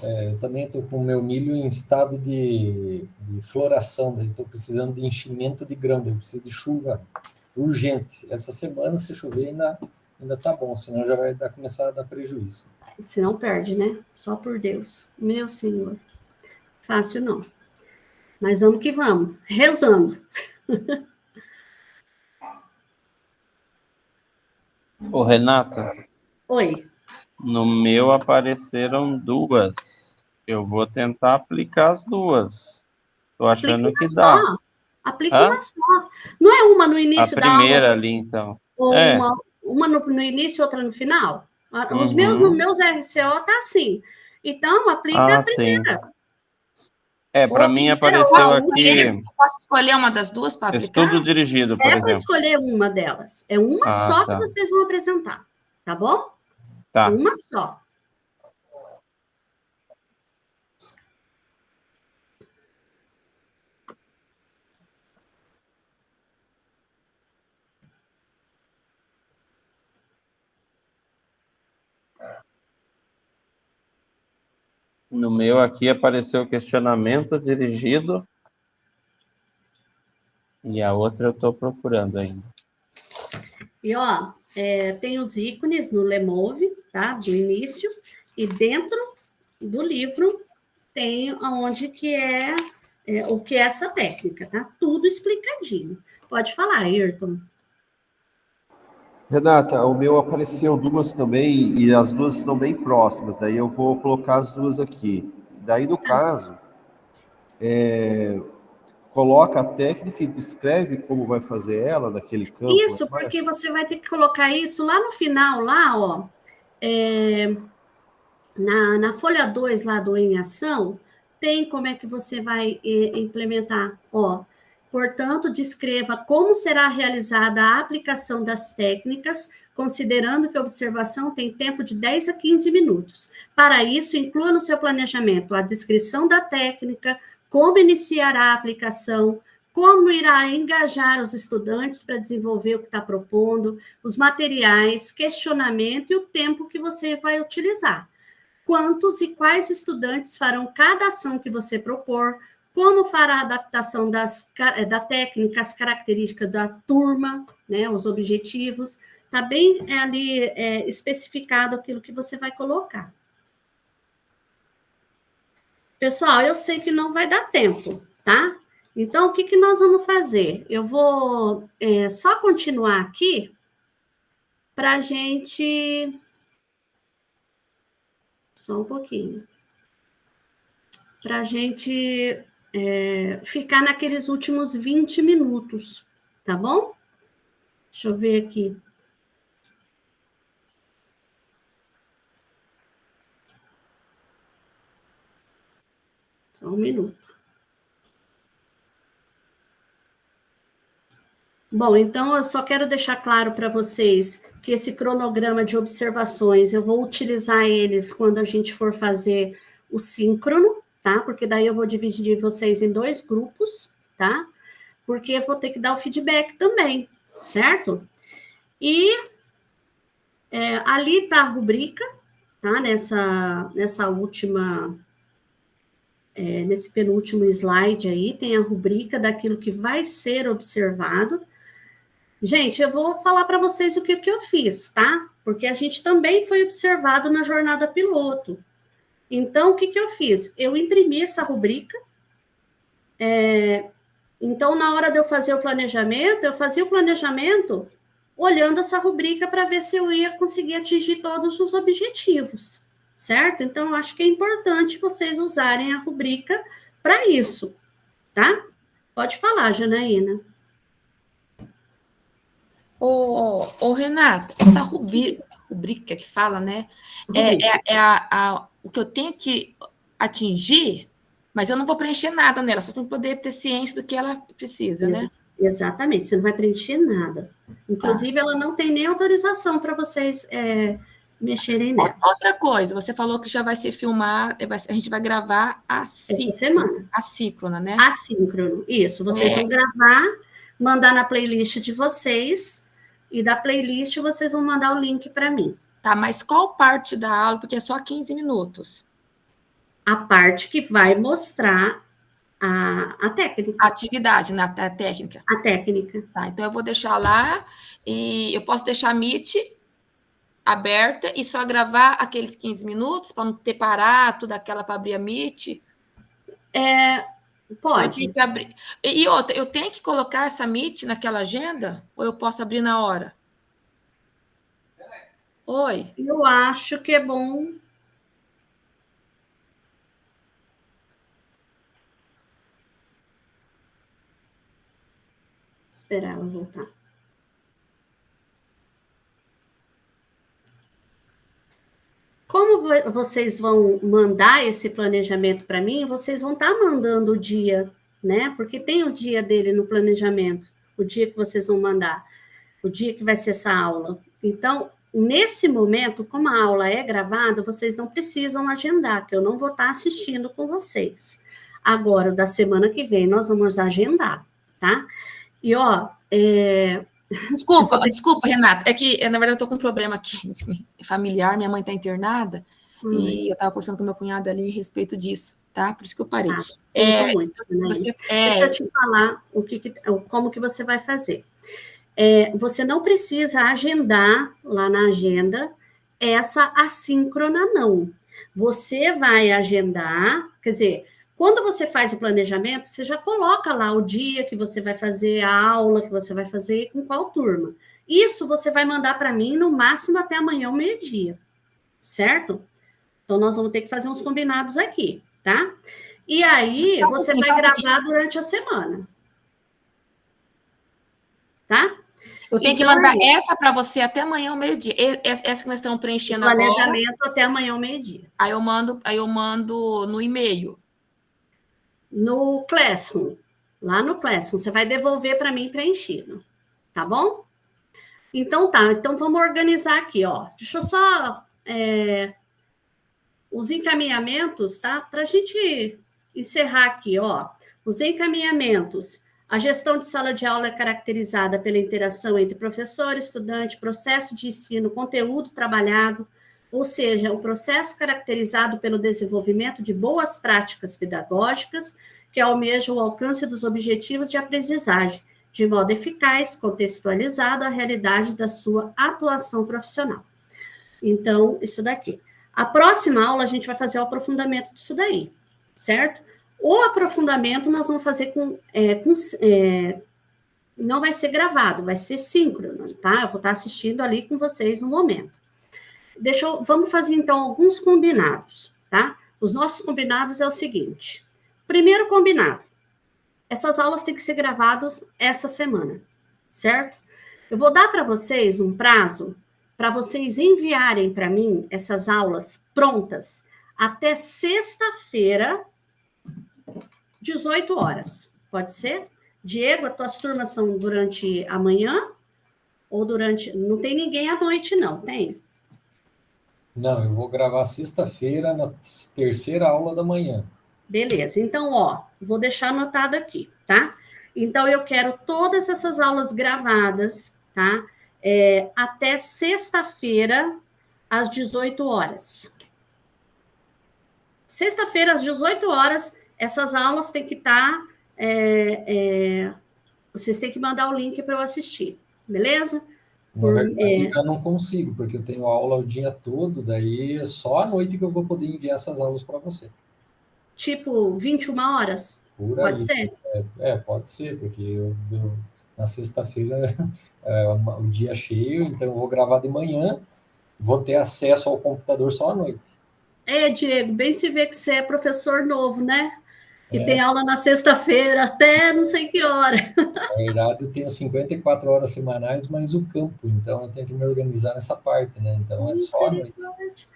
Eu também estou com o meu milho em estado de floração. Estou precisando de enchimento de grão. Eu preciso de chuva urgente. Essa semana, se chover, ainda tá bom, senão já vai começar a dar prejuízo. Se não perde, né? Só por Deus. Meu Senhor. Fácil não. Mas vamos que vamos. Rezando. Ô, Renata. Oi. No meu apareceram 2. Eu vou tentar aplicar as 2. Tô achando que dá. Aplica uma só. Não é uma no início da aula? A primeira ali, então. Ou uma no início e outra no final? Os meus RCO tá assim. Então, aplica a primeira. Sim. Para mim apareceu aqui... Eu posso escolher uma das duas para aplicar? Estudo dirigido, por exemplo. É para escolher uma delas. É uma só que vocês vão apresentar. Tá bom? Tá. Uma só. No meu aqui apareceu questionamento dirigido e a outra eu estou procurando ainda. E, tem os ícones no Lemove, tá? Do início, e dentro do livro tem onde que o que é essa técnica, tá? Tudo explicadinho. Pode falar, Ayrton. Renata, o meu apareceu 2 também, e as 2 estão bem próximas, daí eu vou colocar as 2 aqui. Daí, no caso, coloca a técnica e descreve como vai fazer ela naquele campo. Isso, porque você vai ter que colocar isso lá no final, lá, na folha 2 lá do Em Ação, tem como é que você vai implementar. Ó, portanto, descreva como será realizada a aplicação das técnicas, considerando que a observação tem tempo de 10 a 15 minutos. Para isso, inclua no seu planejamento a descrição da técnica, como iniciará a aplicação, como irá engajar os estudantes para desenvolver o que está propondo, os materiais, questionamento e o tempo que você vai utilizar. Quantos e quais estudantes farão cada ação que você propor, como fará a adaptação da técnica, as características da turma, né, os objetivos. Está bem ali especificado aquilo que você vai colocar. Pessoal, eu sei que não vai dar tempo, tá? Então, o que nós vamos fazer? Eu vou só continuar aqui para a gente... Só um pouquinho. Para a gente ficar naqueles últimos 20 minutos, tá bom? Deixa eu ver aqui. Só um minuto. Bom, então eu só quero deixar claro para vocês que esse cronograma de observações, eu vou utilizar eles quando a gente for fazer o síncrono, tá? Porque daí eu vou dividir vocês em 2 grupos, tá? Porque eu vou ter que dar o feedback também, certo? E ali tá a rubrica, tá? Nessa última... nesse penúltimo slide aí, tem a rubrica daquilo que vai ser observado. Gente, eu vou falar para vocês o que eu fiz, tá? Porque a gente também foi observado na jornada piloto. Então, o que eu fiz? Eu imprimi essa rubrica. Então, na hora de eu fazer o planejamento, eu fazia o planejamento olhando essa rubrica para ver se eu ia conseguir atingir todos os objetivos, certo? Então, eu acho que é importante vocês usarem a rubrica para isso, tá? Pode falar, Janaína. Ô, Renata, essa rubrica que fala, né? O que eu tenho que atingir, mas eu não vou preencher nada nela, só para poder ter ciência do que ela precisa, né? Exatamente, você não vai preencher nada. Inclusive, ela não tem nem autorização para vocês mexerem nela. Outra coisa, você falou que já vai ser filmar, a gente vai gravar essa semana. Assíncrona, né? Assíncrono, isso. Vocês vão gravar, mandar na playlist de vocês, e da playlist vocês vão mandar o link para mim. Tá, mas qual parte da aula? Porque é só 15 minutos. A parte que vai mostrar a técnica. A atividade, a técnica. A técnica. Tá, então eu vou deixar lá, e eu posso deixar a Meet aberta e só gravar aqueles 15 minutos, para não ter parado tudo aquela para abrir a Meet? Pode. Eu abrir. E outra, eu tenho que colocar essa Meet naquela agenda? Ou eu posso abrir na hora? Oi? Eu acho que é bom... Esperar ela voltar. Como vocês vão mandar esse planejamento para mim, vocês vão estar mandando o dia, né? Porque tem o dia dele no planejamento, o dia que vocês vão mandar, o dia que vai ser essa aula. Então, nesse momento, como a aula é gravada, vocês não precisam agendar, que eu não vou estar assistindo com vocês. Agora, da semana que vem, nós vamos agendar, tá? E, ó... Desculpa, Renata. É que, na verdade, eu estou com um problema aqui familiar. Minha mãe está internada e eu estava conversando com meu cunhado ali a respeito disso, tá? Por isso que eu parei. Sinto muito, né? Deixa eu te falar como que você vai fazer. Você não precisa agendar lá na agenda essa assíncrona, não. Você vai agendar, quer dizer... Quando você faz o planejamento, você já coloca lá o dia que você vai fazer, a aula que você vai fazer, com qual turma. Isso você vai mandar para mim no máximo até amanhã ao meio-dia, certo? Então, nós vamos ter que fazer uns combinados aqui, tá? E aí, você vai gravar durante a semana. Tá? Eu tenho que mandar essa para você até amanhã ao meio-dia. Essa que nós estamos preenchendo agora. Planejamento até amanhã ao meio-dia. Aí eu mando no e-mail. no Classroom. Lá no Classroom. Você vai devolver para mim preenchido. Tá bom? Então tá. Então vamos organizar aqui, ó. Deixa eu só... os encaminhamentos, tá? Para a gente encerrar aqui, ó. Os encaminhamentos. A gestão de sala de aula é caracterizada pela interação entre professor, estudante, processo de ensino, conteúdo trabalhado, ou seja, o processo caracterizado pelo desenvolvimento de boas práticas pedagógicas que almejam o alcance dos objetivos de aprendizagem, de modo eficaz, contextualizado à realidade da sua atuação profissional. Então, isso daqui. A próxima aula, a gente vai fazer o aprofundamento disso daí, certo? O aprofundamento nós vamos fazer não vai ser gravado, vai ser síncrono, tá? Eu vou estar assistindo ali com vocês no momento. Vamos fazer, então, alguns combinados, tá? Os nossos combinados é o seguinte. Primeiro combinado. Essas aulas têm que ser gravadas essa semana, certo? Eu vou dar para vocês um prazo para vocês enviarem para mim essas aulas prontas até sexta-feira, 18 horas. Pode ser? Diego, as tuas turmas são durante a manhã ou durante... Não tem ninguém à noite, não, tem? Não, eu vou gravar sexta-feira na terceira aula da manhã. Beleza. Então, ó, vou deixar anotado aqui, tá? Então, eu quero todas essas aulas gravadas, tá? Até sexta-feira, às 18 horas. Sexta-feira, às 18 horas, essas aulas têm que estar... vocês têm que mandar o link para eu assistir, beleza? Na verdade, eu não consigo, porque eu tenho aula o dia todo, daí é só à noite que eu vou poder enviar essas aulas para você. Tipo, 21 horas? Por Pode aí. ser? Pode ser, porque na sexta-feira o dia cheio, então eu vou gravar de manhã, vou ter acesso ao computador só à noite. Diego, bem se vê que você é professor novo, né? Que tem aula na sexta-feira até não sei que hora. Na verdade, eu tenho 54 horas semanais, mais o campo, então eu tenho que me organizar nessa parte, né? Então é só à noite.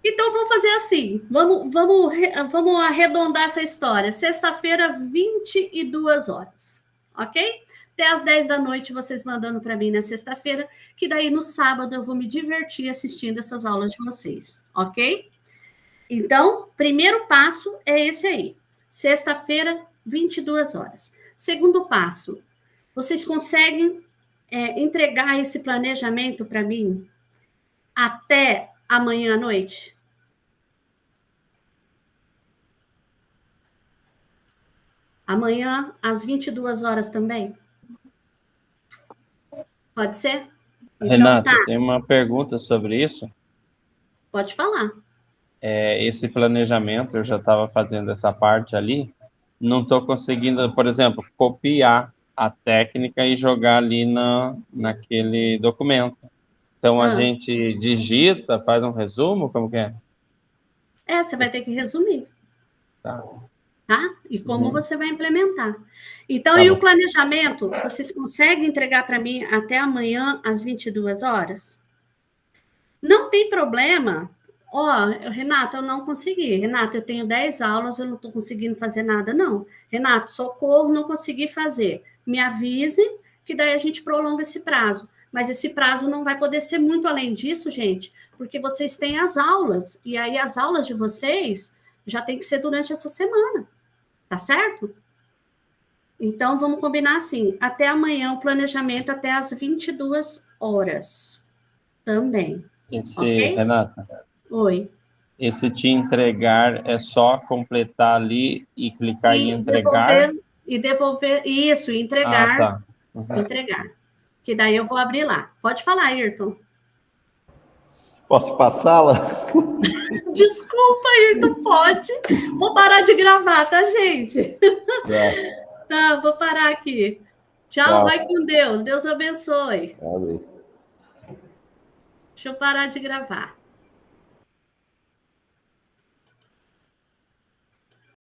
Então vamos fazer assim, vamos arredondar essa história. Sexta-feira, 22 horas, ok? Até às 10 da noite vocês mandando para mim na sexta-feira, que daí no sábado eu vou me divertir assistindo essas aulas de vocês, ok? Então, primeiro passo é esse aí. Sexta-feira, 22 horas. Segundo passo, vocês conseguem entregar esse planejamento para mim até amanhã à noite? Amanhã, às 22 horas também? Pode ser? Então, Renata, tem uma pergunta sobre isso. Pode falar. Esse planejamento, eu já estava fazendo essa parte ali, não estou conseguindo, por exemplo, copiar a técnica e jogar ali naquele documento. Então, a gente digita, faz um resumo, como que é? Você vai ter que resumir. Tá? E como você vai implementar. Então, o planejamento, vocês conseguem entregar para mim até amanhã, às 22 horas? Não tem problema. Renata, eu não consegui. Renata, eu tenho 10 aulas, eu não estou conseguindo fazer nada, não. Renato, socorro, não consegui fazer. Me avise, que daí a gente prolonga esse prazo. Mas esse prazo não vai poder ser muito além disso, gente, porque vocês têm as aulas, e aí as aulas de vocês já tem que ser durante essa semana, tá certo? Então, vamos combinar assim, até amanhã o planejamento até às 22 horas também. Okay? Renata. Oi. Esse te entregar é só completar ali e clicar em entregar? Devolver, isso, entregar. Tá. Entregar. Que daí eu vou abrir lá. Pode falar, Ayrton. Posso passá-la? Desculpa, Ayrton, pode. Vou parar de gravar, tá, gente? Tá, vou parar aqui. Tchau, vai com Deus. Deus abençoe. Amém. Deixa eu parar de gravar.